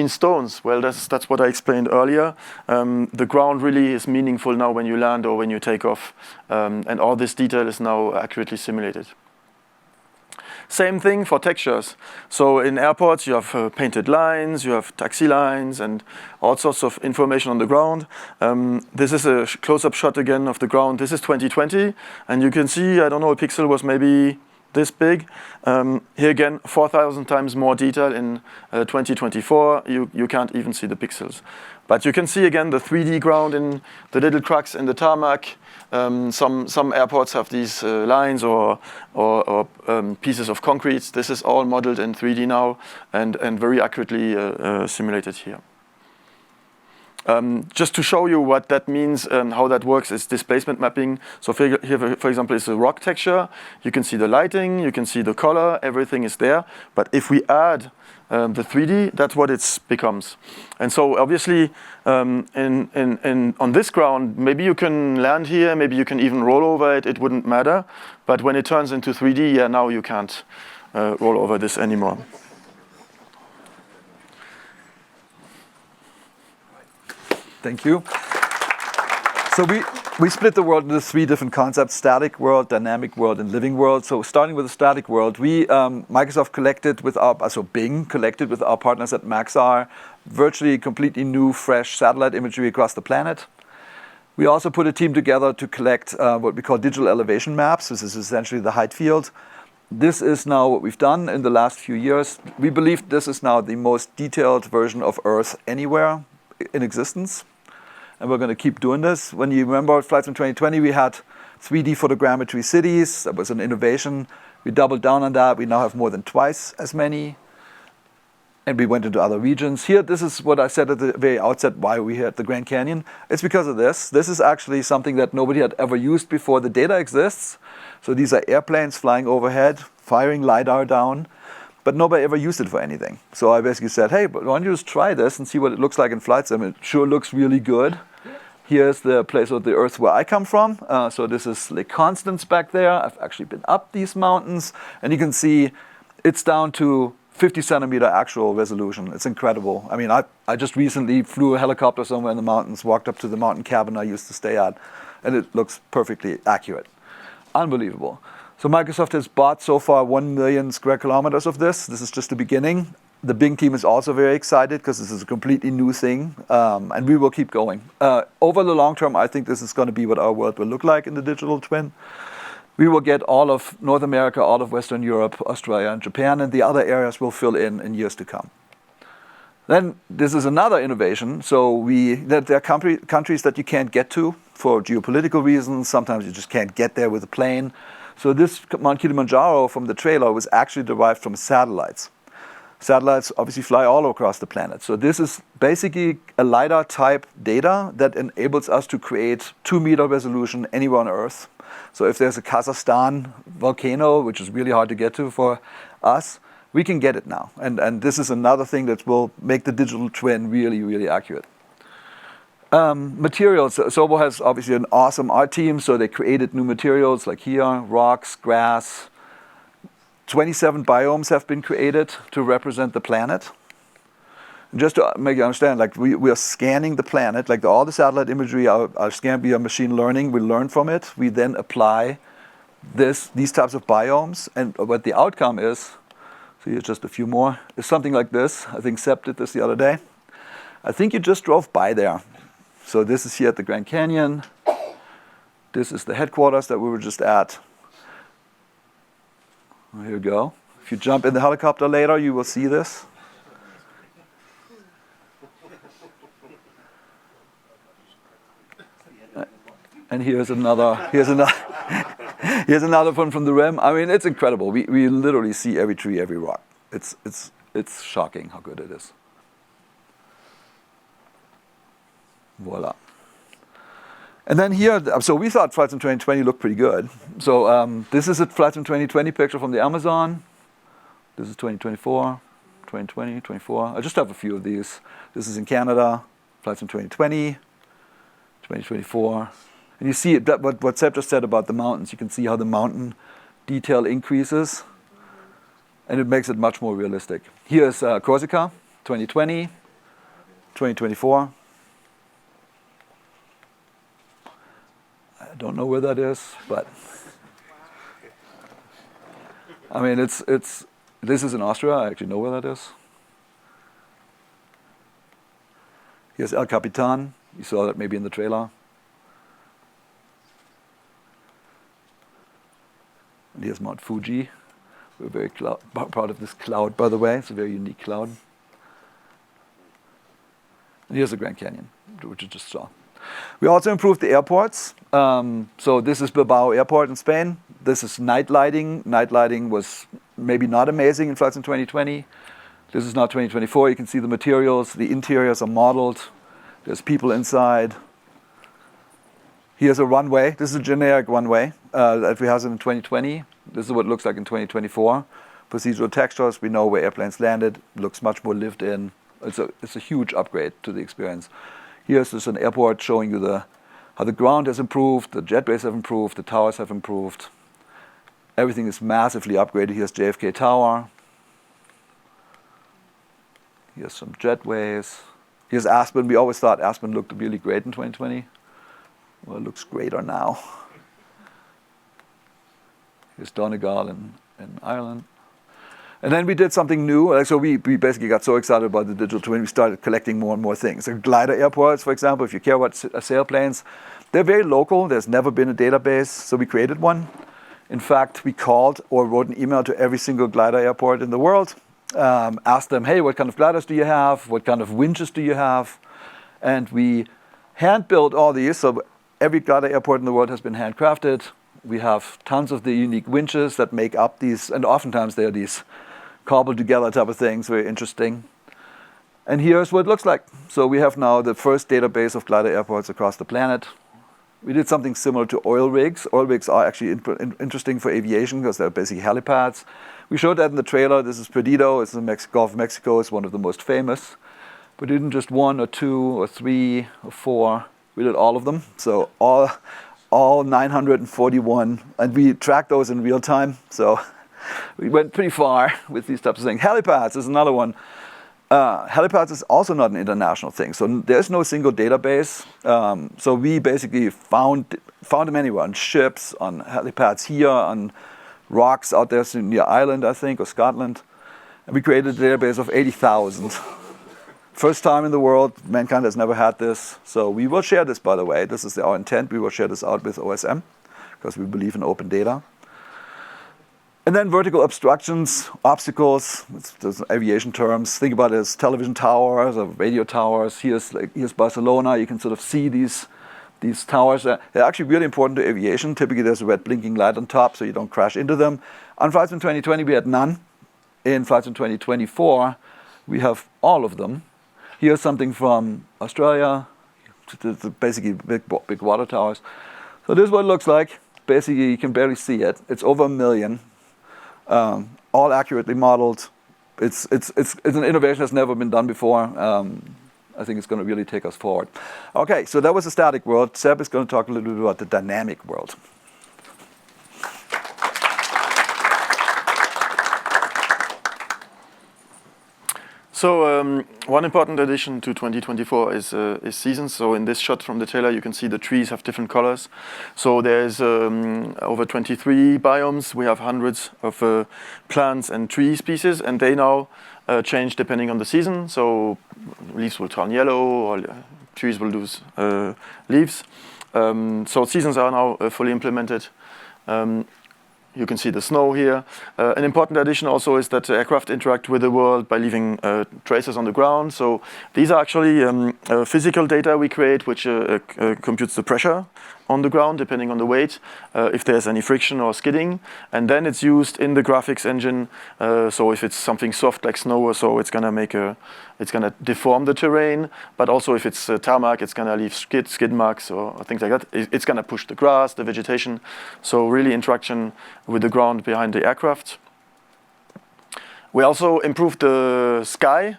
stones. Well, that's what I explained earlier. The ground really is meaningful now when you land or when you take off. And all this detail is now accurately simulated. Same thing for textures. So in airports, you have painted lines, you have taxi lines, and all sorts of information on the ground. This is a close-up shot again of the ground. This is 2020, and you can see, I don't know, a pixel was maybe this big. Here again, 4,000 times more detail in 2024. You can't even see the pixels. But you can see again the 3D ground in the little cracks in the tarmac. Some airports have these lines or pieces of concrete. This is all modeled in 3D now and very accurately simulated here. Just to show you what that means and how that works is displacement mapping. So here, for example, is a rock texture. You can see the lighting, you can see the color, everything is there. But if we add the 3D, that's what it becomes. And so obviously on this ground, maybe you can land here, maybe you can even roll over it, it wouldn't matter. But when it turns into 3D, yeah, now you can't roll over this anymore. Thank you. So we split the world into 3 different concepts: static world, dynamic world, and living world. So starting with the static world, Microsoft collected with Bing collected with our partners at Maxar virtually completely new, fresh satellite imagery across the planet. We also put a team together to collect what we call digital elevation maps. This is essentially the height field. This is now what we've done in the last few years. We believe this is now the most detailed version of Earth anywhere in existence. And we're going to keep doing this. When you remember Flight Sim 2020, we had 3D photogrammetry cities. That was an innovation. We doubled down on that. We now have more than twice as many. And we went into other regions. Here, this is what I said at the very outset, why we're here at the Grand Canyon. It's because of this. This is actually something that nobody had ever used before. The data exists. So these are airplanes flying overhead, firing LiDAR down. But nobody ever used it for anything. So I basically said, hey, but why don't you just try this and see what it looks like in Flight Sim? It sure looks really good. Here's the place of the Earth where I come from. So this is Lake Constance back there. I've actually been up these mountains. And you can see it's down to 50 centimeter actual resolution. It's incredible. I mean, I just recently flew a helicopter somewhere in the mountains, walked up to the mountain cabin I used to stay at, and it looks perfectly accurate. Unbelievable. So Microsoft has bought so far 1 million square kilometers of this. This is just the beginning. The Bing team is also very excited because this is a completely new thing, and we will keep going. Over the long term, I think this is going to be what our world will look like in the digital twin. We will get all of North America, all of Western Europe, Australia, and Japan, and the other areas will fill in years to come. Then this is another innovation. So there are countries that you can't get to for geopolitical reasons. Sometimes you just can't get there with a plane. So this Mount Kilimanjaro from the trailer was actually derived from satellites. Satellites obviously fly all across the planet. So this is basically a LiDAR type data that enables us to create 2-meter resolution anywhere on Earth. So if there's a Kazakhstan volcano, which is really hard to get to for us, we can get it now. And this is another thing that will make the digital twin really, really accurate. Materials. Asobo has obviously an awesome art team, so they created new materials like here, rocks, grass. 27 biomes have been created to represent the planet. And just to make you understand, like we are scanning the planet, like all the satellite imagery are scanned via machine learning. We learn from it. We then apply these types of biomes, and what the outcome is, so here's just a few more, is something like this. I think Seb did this the other day. I think you just drove by there. So this is here at the Grand Canyon. This is the headquarters that we were just at. Here we go. If you jump in the helicopter later, you will see this. And here's another one from the rim. I mean, it's incredible. We literally see every tree, every rock. It's shocking how good it is. Voila. And then here, so we thought Flight Sim 2020 looked pretty good. So this is a Flight Sim 2020 picture from the Amazon. This is 2024, 2020, 24. I just have a few of these. This is in Canada, Flight Sim 2020, 2024. And you see what Seb just said about the mountains. You can see how the mountain detail increases, and it makes it much more realistic. Here's Corsica, 2020, 2024. I don't know where that is, but I mean, this is in Austria. I actually know where that is. Here's El Capitan. You saw that maybe in the trailer. And here's Mount Fuji. We're very proud of this cloud, by the way. It's a very unique cloud. And here's the Grand Canyon, which you just saw. We also improved the airports. So this is Bilbao Airport in Spain. This is night lighting. Night lighting was maybe not amazing in Flight Sim 2020. This is now 2024. You can see the materials. The interiors are modeled. There's people inside. Here's a runway. This is a generic runway that we have in 2020. This is what it looks like in 2024. Procedural textures. We know where airplanes landed. It looks much more lived in. It's a huge upgrade to the experience. Here's just an airport showing you how the ground has improved, the jetways have improved, the towers have improved. Everything is massively upgraded. Here's JFK Tower. Here's some jetways. Here's Aspen. We always thought Aspen looked really great in 2020. Well, it looks greater now. Here's Donegal in Ireland. And then we did something new. So we basically got so excited about the digital twin, we started collecting more and more things. So glider airports, for example, if you care about sailplanes, they're very local. There's never been a database, so we created one. In fact, we called or wrote an email to every single glider airport in the world, asked them, hey, what kind of gliders do you have? What kind of winches do you have? And we hand-built all these. So every glider airport in the world has been handcrafted. We have tons of the unique winches that make up these, and oftentimes they're these cobbled together type of things, very interesting. And here's what it looks like. So we have now the first database of glider airports across the planet. We did something similar to oil rigs. Oil rigs are actually interesting for aviation because they're basically helipads. We showed that in the trailer. This is Perdido. It's in the Gulf of Mexico. It's one of the most famous. But we didn't just 1 or 2 or 3 or 4. We did all of them. So all 941. And we tracked those in real time. So we went pretty far with these types of things. Helipads is another one. Helipads is also not an international thing, so there's no single database. So we basically found them anywhere, on ships, on helipads here, on rocks out there near Ireland, I think, or Scotland. And we created a database of 80,000. First time in the world, mankind has never had this. So we will share this, by the way. This is our intent. We will share this out with OSM, because we believe in open data. And then vertical obstructions, obstacles, those aviation terms. Think about it as television towers or radio towers. Here's Barcelona. You can sort of see these towers. They're actually really important to aviation. Typically, there's a red blinking light on top, so you don't crash into them. On flights in 2020, we had none. In flights in 2024, we have all of them. Here's something from Australia, basically big water towers. So this is what it looks like. Basically, you can barely see it. It's over 1 million. All accurately modeled. It's an innovation that's never been done before. I think it's going to really take us forward. Okay, so that was the static world. Seb is going to talk a little bit about the dynamic world. So one important addition to 2024 is seasons. So in this shot from the trailer, you can see the trees have different colors. So there's over 23 biomes. We have hundreds of plants and tree species, and they now change depending on the season. So leaves will turn yellow, or trees will lose leaves. So seasons are now fully implemented. You can see the snow here. An important addition also is that aircraft interact with the world by leaving traces on the ground. So these are actually physical data we create, which computes the pressure on the ground depending on the weight, if there's any friction or skidding. And then it's used in the graphics engine. So if it's something soft like snow or so, it's gonna deform the terrain. But also if it's tarmac, it's gonna leave skid marks or things like that. It's gonna push the grass, the vegetation. So really interaction with the ground behind the aircraft. We also improved the sky.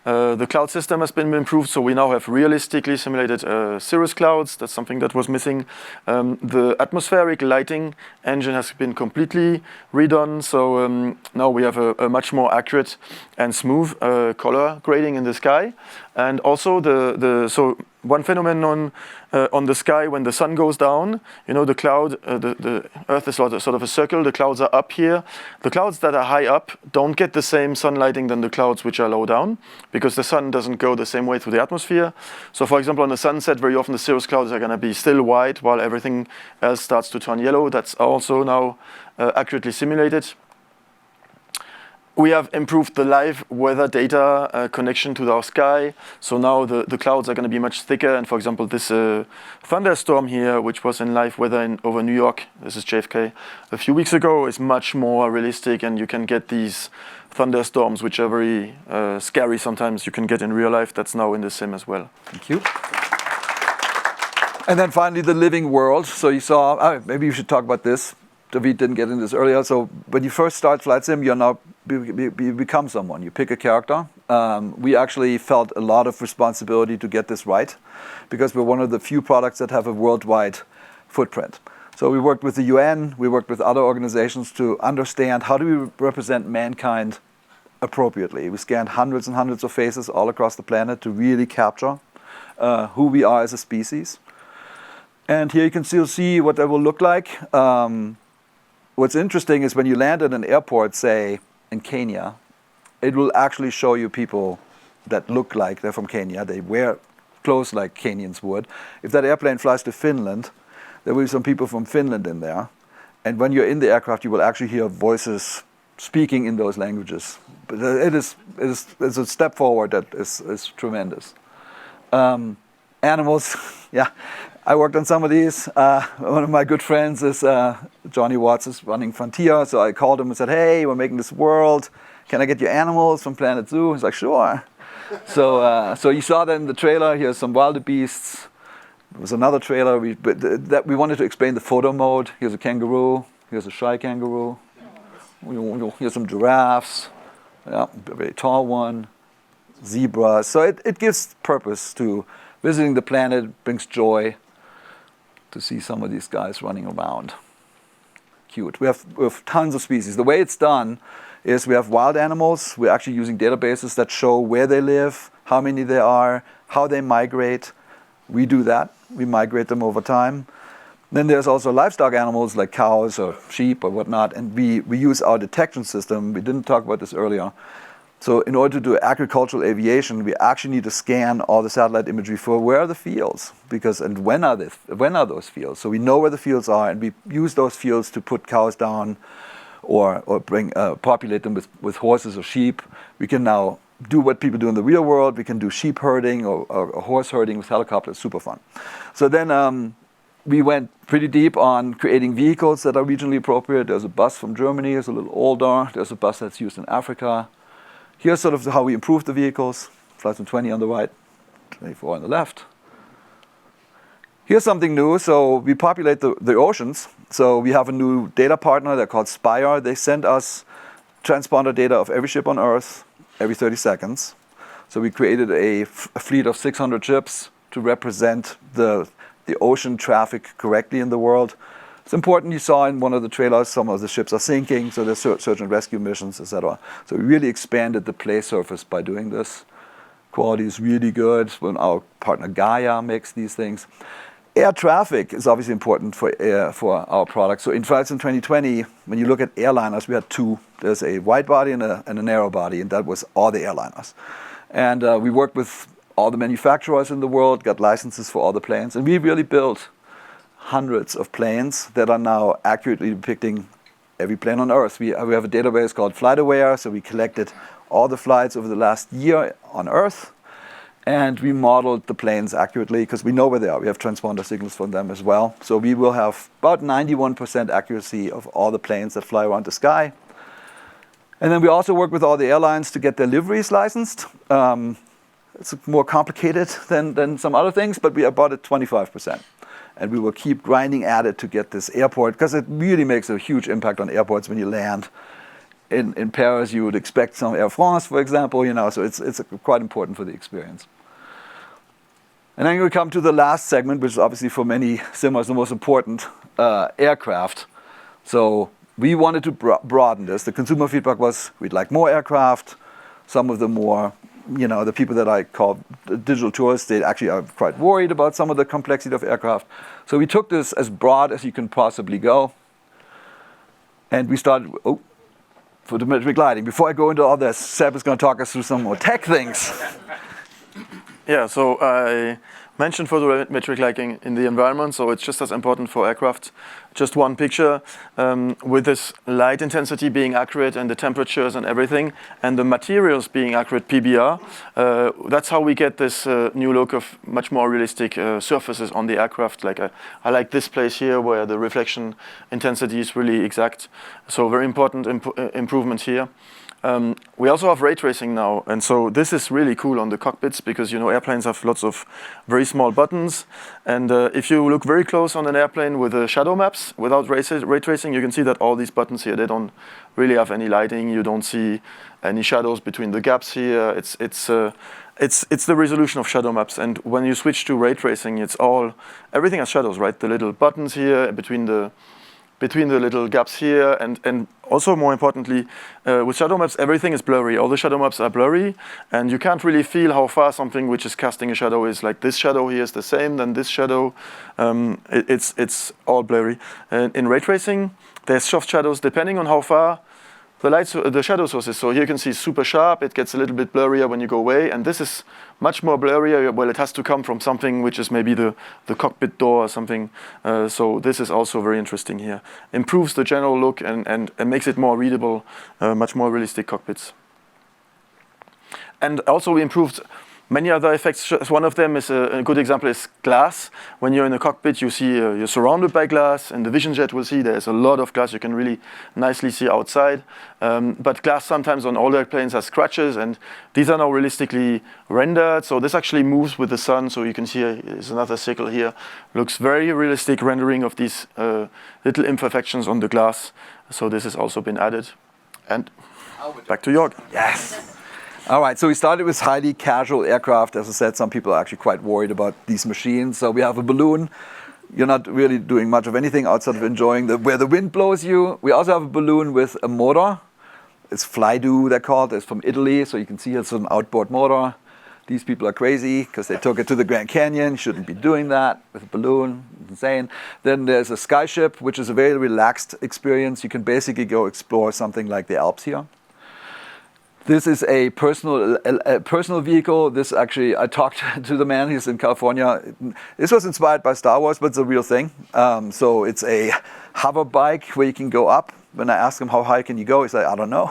The cloud system has been improved, so we now have realistically simulated cirrus clouds. That's something that was missing. The atmospheric lighting engine has been completely redone, so now we have a much more accurate and smooth color grading in the sky. And also so one phenomenon on the sky when the sun goes down, the cloud, the Earth is sort of a circle, the clouds are up here. The clouds that are high up don't get the same sun lighting than the clouds which are low down, because the sun doesn't go the same way through the atmosphere. So for example, on the sunset, very often the cirrus clouds are gonna be still white while everything else starts to turn yellow. That's also now accurately simulated. We have improved the live weather data connection to our sky. So now the clouds are going to be much thicker. And for example, this thunderstorm here, which was in live weather over New York, this is JFK, a few weeks ago, is much more realistic. And you can get these thunderstorms, which are very scary sometimes, you can get in real life. That's now in the sim as well. Thank you. And then finally, the living world. So you saw, maybe you should talk about this. David didn't get into this earlier. So when you first start Flight Sim, you become someone. You pick a character. We actually felt a lot of responsibility to get this right, because we're one of the few products that have a worldwide footprint. So we worked with the UN, we worked with other organizations to understand how do we represent mankind appropriately. We scanned hundreds and hundreds of faces all across the planet to really capture who we are as a species. And here you can still see what that will look like. What's interesting is when you land at an airport, say in Kenya, it will actually show you people that look like they're from Kenya. They wear clothes like Kenyans would. If that airplane flies to Finland, there will be some people from Finland in there. And when you're in the aircraft, you will actually hear voices speaking in those languages. But it's a step forward that is tremendous. Animals, yeah. I worked on some of these. One of my good friends is Johnny Watts is running Frontier, so I called him and said, hey, we're making this world. Can I get your animals from Planet Zoo? He's like, sure. So you saw that in the trailer. Here's some wildebeests. There was another trailer. We wanted to explain the photo mode. Here's a kangaroo. Here's a shy kangaroo. Here's some giraffes. Yeah, a very tall one. Zebras. So it gives purpose to visiting the planet, brings joy to see some of these guys running around. Cute. We have tons of species. The way it's done is we have wild animals. We're actually using databases that show where they live, how many there are, how they migrate. We do that. We migrate them over time. Then there's also livestock animals like cows or sheep or whatnot, and we use our detection system. We didn't talk about this earlier. So in order to do agricultural aviation, we actually need to scan all the satellite imagery for where are the fields, and when are those fields. So we know where the fields are, and we use those fields to put cows down, or populate them with horses or sheep. We can now do what people do in the real world. We can do sheep herding or horse herding with helicopters. Super fun. So then we went pretty deep on creating vehicles that are regionally appropriate. There's a bus from Germany. It's a little older. There's a bus that's used in Africa. Here's sort of how we improved the vehicles. Flight 20 on the right, 24 on the left. Here's something new. So we populate the oceans. So we have a new data partner. They're called Spire. They send us transponder data of every ship on Earth every 30 seconds. So we created a fleet of 600 ships to represent the ocean traffic correctly in the world. It's important. You saw in one of the trailers some of the ships are sinking, so there's search and rescue missions, etc. So we really expanded the play surface by doing this. Quality is really good when our partner Gaia makes these things. Air traffic is obviously important for our product. So in flights in 2020, when you look at airliners, we had two. There's a wide body and a narrow body, and that was all the airliners. And we worked with all the manufacturers in the world, got licenses for all the planes, and we really built hundreds of planes that are now accurately depicting every plane on Earth. We have a database called FlightAware, so we collected all the flights over the last year on Earth, and we modeled the planes accurately because we know where they are. We have transponder signals from them as well. So we will have about 91% accuracy of all the planes that fly around the sky. And then we also work with all the airlines to get their liveries licensed. It's more complicated than some other things, but we are about at 25%. And we will keep grinding at it to get this airport, because it really makes a huge impact on airports when you land. In Paris, you would expect some Air France, for example, so it's quite important for the experience. And then we come to the last segment, which is obviously for many simmers the most important, aircraft. So we wanted to broaden this. The consumer feedback was we'd like more aircraft. Some of the more, the people that I call digital tourists, they actually are quite worried about some of the complexity of aircraft. So we took this as broad as you can possibly go. And we started, photometric gliding. Before I go into all this, Seb is going to talk us through some more tech things. Yeah, so I mentioned photometric lighting in the environment, so it's just as important for aircraft. Just one picture with this light intensity being accurate and the temperatures and everything, and the materials being accurate PBR. That's how we get this new look of much more realistic surfaces on the aircraft. Like I like this place here where the reflection intensity is really exact. So very important improvement here. We also have ray tracing now, and so this is really cool on the cockpits because airplanes have lots of very small buttons, and if you look very close on an airplane with the shadow maps without ray tracing, you can see that all these buttons here, they don't really have any lighting. You don't see any shadows between the gaps here. It's the resolution of shadow maps, and when you switch to ray tracing, everything has shadows, right? The little buttons here between between the little gaps here, and also more importantly, with shadow maps, everything is blurry. All the shadow maps are blurry, and you can't really feel how far something which is casting a shadow is. Like this shadow here is the same than this shadow. It's all blurry. And in ray tracing, there's soft shadows depending on how far the shadow source is. So here you can see super sharp. It gets a little bit blurrier when you go away, and this is much more blurrier. Well, it has to come from something which is maybe the cockpit door or something. So this is also very interesting here. Improves the general look and makes it more readable, much more realistic cockpits. And also we improved many other effects. One of them is a good example is glass. When you're in a cockpit, you see you're surrounded by glass, and the Vision Jet will see there's a lot of glass. You can really nicely see outside. But glass sometimes on older planes has scratches, and these are now realistically rendered. So this actually moves with the sun. So you can see there's another circle here. Looks very realistic rendering of these little imperfections on the glass. So this has also been added. And back to Jorg. Yes. All right, so we started with highly casual aircraft. As I said, some people are actually quite worried about these machines. So we have a balloon. You're not really doing much of anything outside of enjoying where the wind blows you. We also have a balloon with a motor. It's Flydo, they're called. It's from Italy, so you can see it's an outboard motor. These people are crazy because they took it to the Grand Canyon. You shouldn't be doing that with a balloon. It's insane. Then there's a skyship, which is a very relaxed experience. You can basically go explore something like the Alps here. This is a personal vehicle. This actually, I talked to the man, he's in California. This was inspired by Star Wars, but it's a real thing. So it's a hover bike where you can go up. When I ask him how high can you go, he's like, I don't know.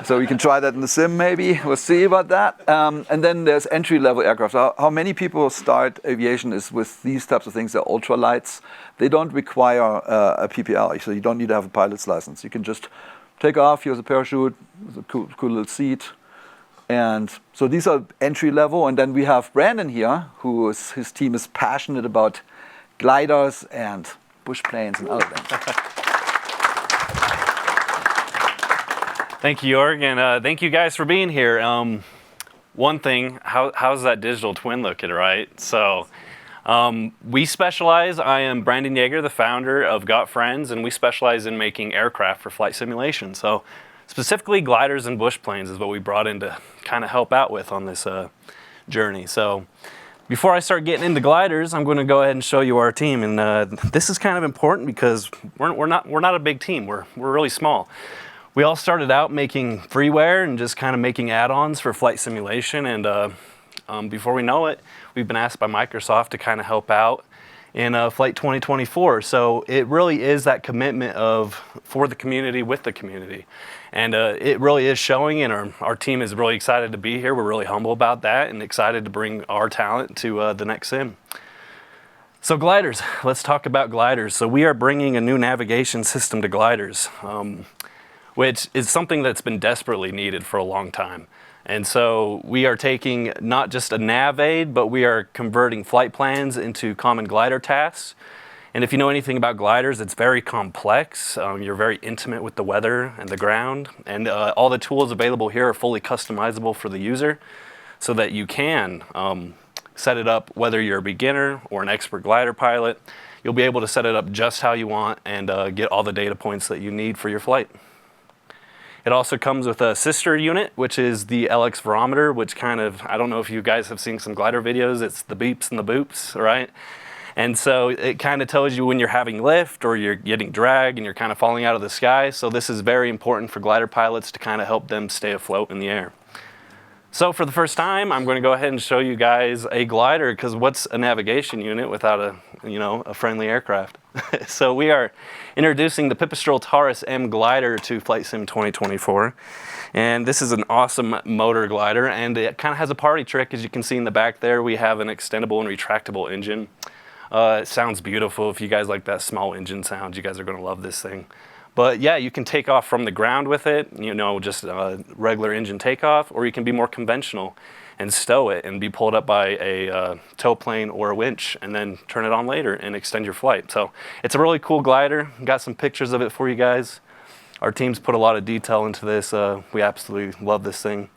So we can try that in the sim maybe. We'll see about that. And then there's entry-level aircraft. How many people start aviation is with these types of things. They're ultralights. They don't require a PPL, so you don't need to have a pilot's license. You can just take off, here's a parachute, with a cool little seat. And so these are entry level. And then we have Brandon here, his team is passionate about gliders and bush planes and other things. Thank you, Jorg, and thank you guys for being here. One thing, how's that digital twin looking, right? So we specialize, I am Brandon Yeager, the founder of Got Friends, and we specialize in making aircraft for flight simulation. So specifically gliders and bush planes is what we brought in to kind of help out with on this journey. So before I start getting into gliders, I'm going to go ahead and show you our team. And this is kind of important because we're not a big team. We're really small. We all started out making freeware and just kind of making add-ons for flight simulation. And before we know it, we've been asked by Microsoft to kind of help out in Flight 2024. So it really is that commitment for the community with the community. And it really is showing, and our team is really excited to be here. We're really humble about that and excited to bring our talent to the next sim. So gliders, let's talk about gliders. So we are bringing a new navigation system to gliders, which is something that's been desperately needed for a long time. And so we are taking not just a nav aid, but we are converting flight plans into common glider tasks. And if you know anything about gliders, it's very complex. You're very intimate with the weather and the ground. And all the tools available here are fully customizable for the user so that you can set it up whether you're a beginner or an expert glider pilot. You'll be able to set it up just how you want and get all the data points that you need for your flight. It also comes with a sister unit, which is the LX Verometer, which kind of, I don't know if you guys have seen some glider videos, it's the beeps and the boops, right? And so it kind of tells you when you're having lift or you're getting drag and you're kind of falling out of the sky. So this is very important for glider pilots to kind of help them stay afloat in the air. So for the first time, I'm going to go ahead and show you guys a glider, because what's a navigation unit without a friendly aircraft? So we are introducing the Pipistrel Taurus M glider to Flight Sim 2024. And this is an awesome motor glider, and it kind of has a party trick. As you can see in the back there, we have an extendable and retractable engine. It sounds beautiful. If you guys like that small engine sound, you guys are going to love this thing. But yeah, you can take off from the ground with it, just a regular engine takeoff, or you can be more conventional and stow it and be pulled up by a tow plane or a winch and then turn it on later and extend your flight. So it's a really cool glider. Got some pictures of it for you guys. Our team's put a lot of detail into this. We absolutely love this thing.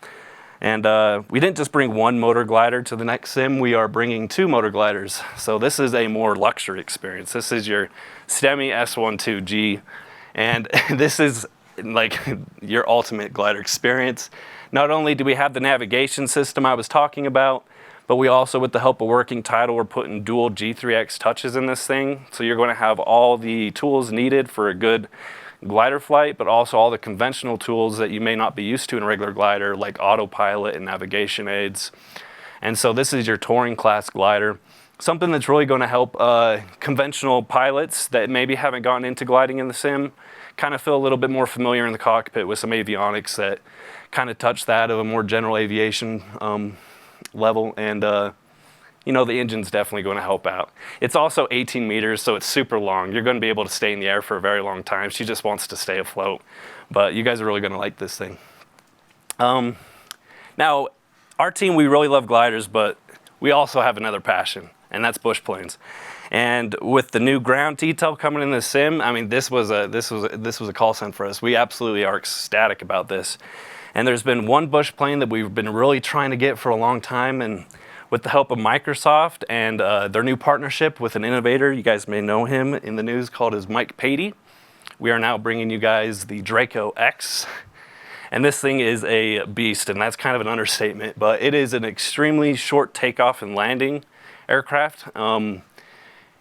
And we didn't just bring one motor glider to the next sim, we are bringing 2 motor gliders. So this is a more luxury experience. This is your STEMI S12G, and this is like your ultimate glider experience. Not only do we have the navigation system I was talking about, but we also, with the help of working title, we're putting dual G3X touches in this thing. So you're going to have all the tools needed for a good glider flight, but also all the conventional tools that you may not be used to in a regular glider, like autopilot and navigation aids. And so this is your touring class glider, something that's really going to help conventional pilots that maybe haven't gotten into gliding in the sim kind of feel a little bit more familiar in the cockpit with some avionics that kind of touch that of a more general aviation level. And you know, the engine's definitely going to help out. It's also 18 meters, so it's super long. You're going to be able to stay in the air for a very long time. She just wants to stay afloat. But you guys are really going to like this thing. Now, our team, we really love gliders, but we also have another passion, and that's bush planes. And with the new ground detail coming in the sim, I mean, this was a call sign for us. We absolutely are ecstatic about this. And there's been one bush plane that we've been really trying to get for a long time, and with the help of Microsoft and their new partnership with an innovator, you guys may know him in the news, called as Mike Patey, we are now bringing you guys the Draco X. And this thing is a beast, and that's kind of an understatement, but it is an extremely short takeoff and landing aircraft. And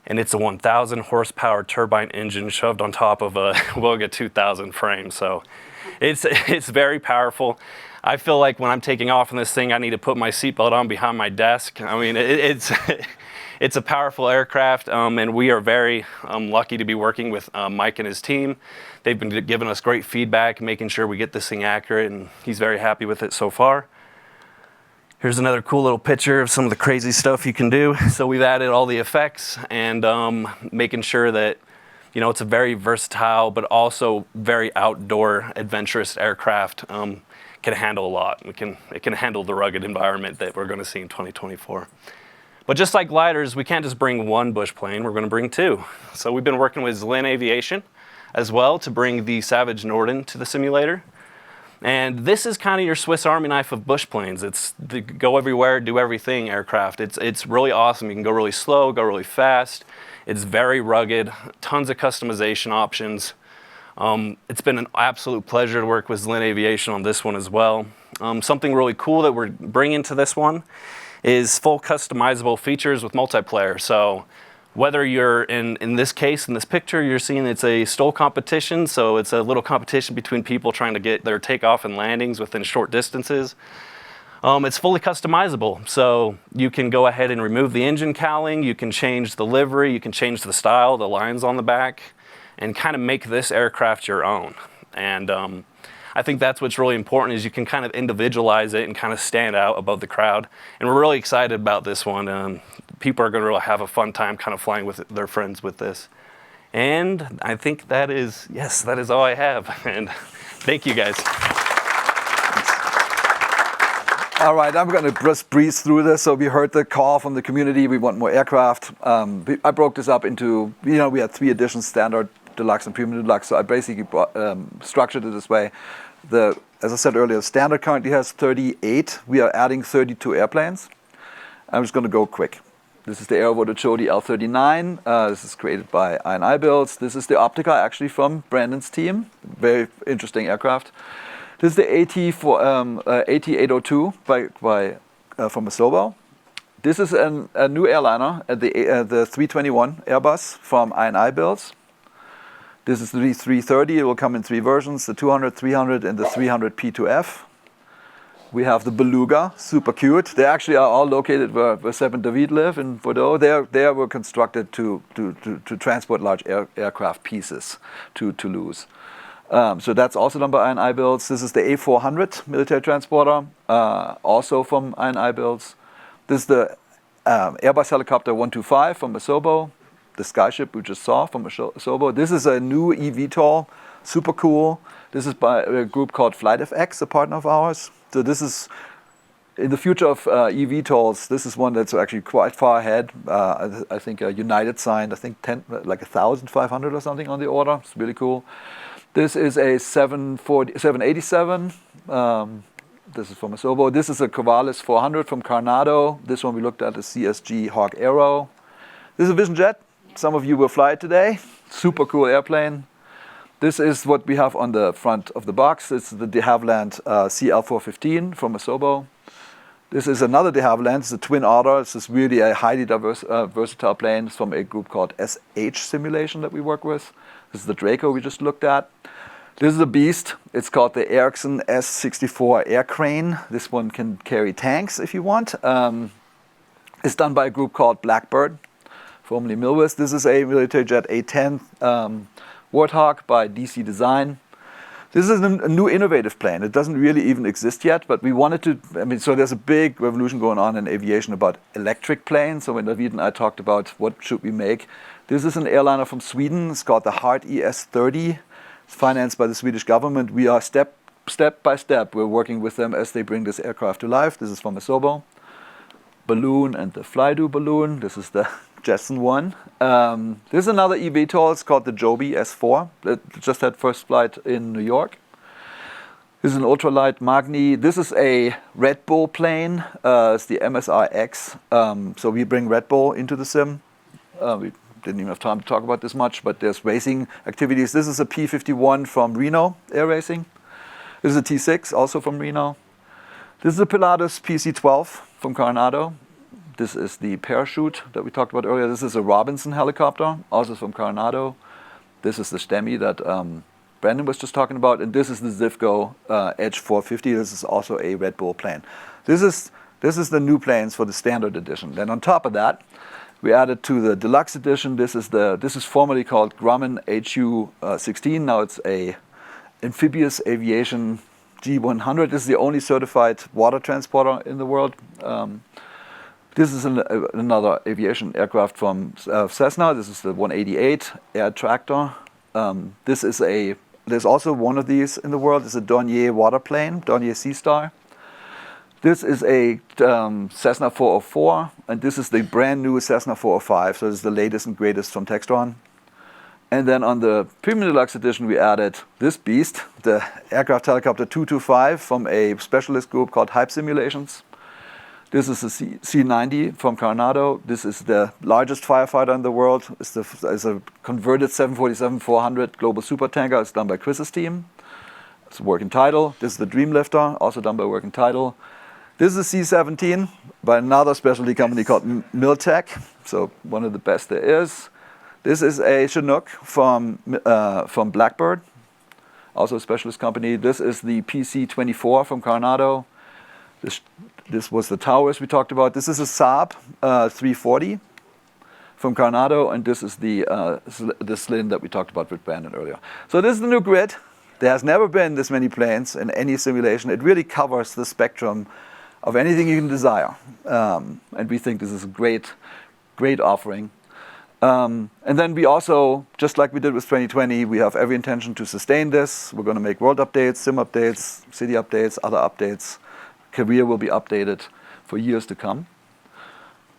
it's a 1,000 horsepower turbine engine shoved on top of a Wilga 2000 frame. So it's very powerful. I feel like when I'm taking off in this thing, I need to put my seatbelt on behind my desk. I mean, it's a powerful aircraft, and we are very lucky to be working with Mike and his team. They've been giving us great feedback, making sure we get this thing accurate, and he's very happy with it so far. Here's another cool little picture of some of the crazy stuff you can do. So we've added all the effects and making sure that, you know, it's a very versatile but also very outdoor adventurous aircraft. Can handle a lot. It can handle the rugged environment that we're going to see in 2024. But just like gliders, we can't just bring one bush plane, we're going to bring 2. So we've been working with Aviation as well to bring the Savage Norden to the simulator. And this is kind of your Swiss Army knife of bush planes. It's the go everywhere, do everything aircraft. It's really awesome. You can go really slow, go really fast. It's very rugged, tons of customization options. It's been an absolute pleasure to work with Aviation on this one as well. Something really cool that we're bringing to this one is full customizable features with multiplayer. So whether you're in this case, in this picture, you're seeing it's a STOL competition. So it's a little competition between people trying to get their takeoff and landings within short distances. It's fully customizable. So you can go ahead and remove the engine cowling. You can change the livery. You can change the style, the lines on the back, and kind of make this aircraft your own. And I think that's what's really important, is you can kind of individualize it and kind of stand out above the crowd. And we're really excited about this one. People are going to really have a fun time kind of flying with their friends with this. And I think that is all I have. And thank you guys. All right, I'm going to just breeze through this. So we heard the call from the community. We want more aircraft. I broke this up into, we had 3 editions, standard, deluxe, and premium deluxe. So I basically structured it this way. As I said earlier, standard currently has 38. We are adding 32 airplanes. I'm just going to go quick. This is the Aero Chodi L39. This is created by I&I Builds. This is the Optica, actually, from Brandon's team. Very interesting aircraft. This is the AT802 from Asobo. This is a new airliner, the 321 Airbus from I&I Builds. This is the 330. It will come in 3 versions, the 200, 300, and the 300 P2F. We have the Beluga, super cute. They actually are all located where Seb and David live in Bordeaux. They were constructed to transport large aircraft pieces to Toulouse. So that's also done by I&I Builds. This is the A400 military transporter, also from I&I Builds. This is the Airbus helicopter 125 from Asobo. The Skyship we just saw from Asobo. This is a new eVTOL, super cool. This is by a group called FlightFX, a partner of ours. So this is, in the future of eVTOLs, this is one that's actually quite far ahead. I think United signed, I think 1,500 or something on the order. It's really cool. This is a 787 This is from Asobo. This is a Corvallis 400 from Coronado. This one we looked at, the CSG Hawk Aero. This is a Vision Jet. Some of you will fly it today. Super cool airplane. This is what we have on the front of the box. It's the de Havilland CL415 from Asobo. This is another de Havilland. It's a Twin Otter. This is really a highly versatile plane. It's from a group called SH Simulation that we work with. This is the Draco we just looked at. This is a beast. It's called the Ericsson S64 Air Crane. This one can carry tanks if you want. It's done by a group called Blackbird, formerly Milwis. This is a military jet A10 Warthog by DC Design. This is a new innovative plane. It doesn't really even exist yet, but we wanted to, so there's a big revolution going on in aviation about electric planes. So when David and I talked about what should we make, this is an airliner from Sweden. It's called the Heart ES30. It's financed by the Swedish government. We are step by step, we're working with them as they bring this aircraft to life. This is from Asobo. Balloon and the Flydo balloon. This is the Jetson one. This is another eVTOL. It's called the Joby S4. It just had first flight in New York. This is an ultralight Magni. This is a Red Bull plane. It's the MSRX. So we bring Red Bull into the sim. We didn't even have time to talk about this much, but there's racing activities. This is a P51 from Reno Air Racing. This is a T6, also from Reno. This is a Pilatus PC-12 from Coronado. This is the parachute that we talked about earlier. This is a Robinson helicopter, also from Coronado. This is the STEMI that Brandon was just talking about. And this is the Zivgo Edge 450. This is also a Red Bull plane. This is the new planes for the standard edition. Then on top of that, we added to the deluxe edition. This is formerly called Grumman HU-16. Now it's a amphibious aviation G100. This is the only certified water transporter in the world. This is another aviation aircraft from Cessna. This is the 188 Air Tractor. There's also one of these in the world. It's a Dornier waterplane, Dornier Sea Star. This is a Cessna 404, and this is the brand new Cessna 405. So this is the latest and greatest from Textron. And then on the Premium Deluxe Edition, we added this beast, the aircraft helicopter 225 from a specialist group called Hype Simulations. This is a C90 from Coronado. This is the largest firefighter in the world. It's a converted 747-400 global supertanker. It's done by Chris's team. It's a working title. This is the Dreamlifter, also done by working title. This is a C-17 by another specialty company called Miltech, so one of the best there is. This is a Chinook from Blackbird, also a specialist company. This is the PC-24 from Coronado. This was the Towers we talked about. This is a Saab 340 from Coronado, and this is the Slim that we talked about with Brandon earlier. So this is the new grid. There has never been this many planes in any simulation. It really covers the spectrum of anything you can desire. And we think this is a great offering. And then we also, just like we did with 2020, we have every intention to sustain this. We're going to make world updates, sim updates, city updates, other updates. Career will be updated for years to come.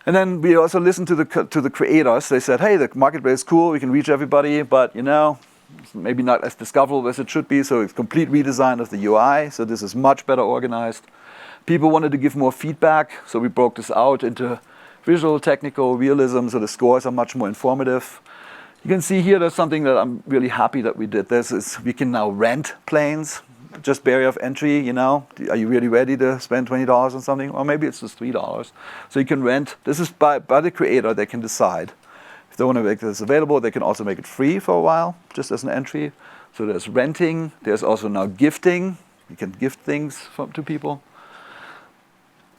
And then we also listened to the creators. They said, hey, the marketplace is cool, we can reach everybody, but it's maybe not as discoverable as it should be, so it's complete redesign of the UI. So this is much better organized. People wanted to give more feedback, so we broke this out into visual, technical, realism, so the scores are much more informative. You can see here there's something that I'm really happy that we did. We can now rent planes, just barrier of entry, Are you really ready to spend $20 on something? Or maybe it's just $3. So you can rent. This is by the creator, they can decide. If they want to make this available, they can also make it free for a while, just as an entry. So there's renting, there's also now gifting. You can gift things to people.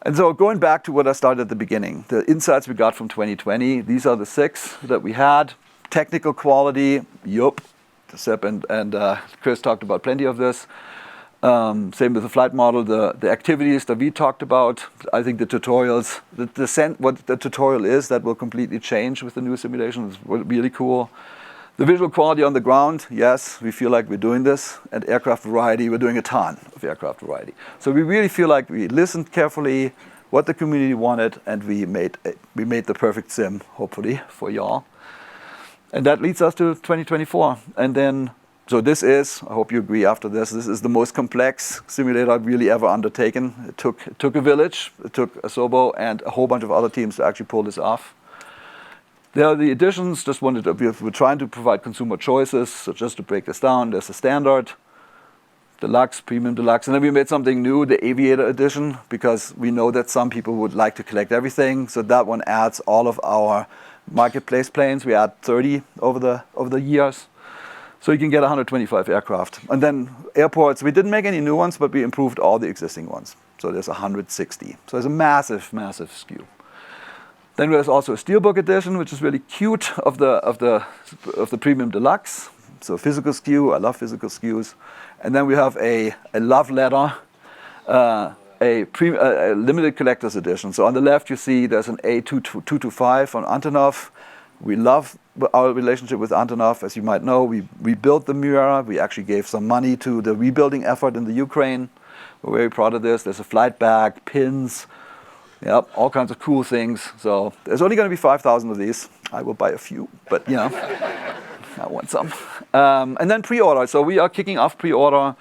And so going back to what I started at the beginning, the insights we got from 2020, these are the 6 that we had. Technical quality, yup. Sepp and Chris talked about plenty of this. Same with the flight model, the activities that we talked about. I think the tutorials, what the tutorial is, that will completely change with the new simulation. Is really cool. The visual quality on the ground, yes, we feel like we're doing this. And aircraft variety, we're doing a ton of aircraft variety. So we really feel like we listened carefully what the community wanted, and we made the perfect sim, hopefully, for y'all. And that leads us to 2024. And then So this is, I hope you agree after this is the most complex simulator I've really ever undertaken. It took a village, it took Asobo and a whole bunch of other teams to actually pull this off. There are the editions, we're trying to provide consumer choices. So just to break this down, there's a standard, deluxe, premium deluxe, and then we made something new, the Aviator edition, because we know that some people would like to collect everything. So that one adds all of our marketplace planes. We add 30 over the years. So you can get 125 aircraft. And then airports, we didn't make any new ones, but we improved all the existing ones. So there's 160. So it's a massive, massive SKU. Then there's also a Steelbook edition, which is really cute, of the Premium Deluxe. So physical SKU, I love physical SKUs. And then we have a love letter, a limited collector's edition. So on the left you see there's an A225 on Antonov. We love our relationship with Antonov. As you might know, we rebuilt the Mura. We actually gave some money to the rebuilding effort in the Ukraine. We're very proud of this. There's a flight bag, pins, yep, all kinds of cool things. So there's only going to be 5,000 of these. I will buy a few, but you know, I want some. And then pre-order. So we are kicking off pre-order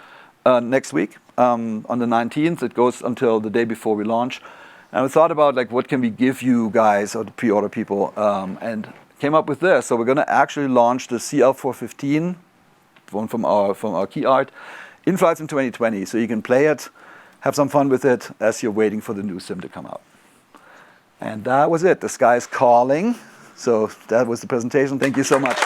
next week on the 19th. It goes until the day before we launch. And we thought about like, what can we give you guys or the pre-order people, and came up with this. So we're going to actually launch the CL415, one from our key art, in Flight Sim 2020. So you can play it, have some fun with it as you're waiting for the new sim to come out. And that was it. The sky is calling. So that was the presentation. Thank you so much.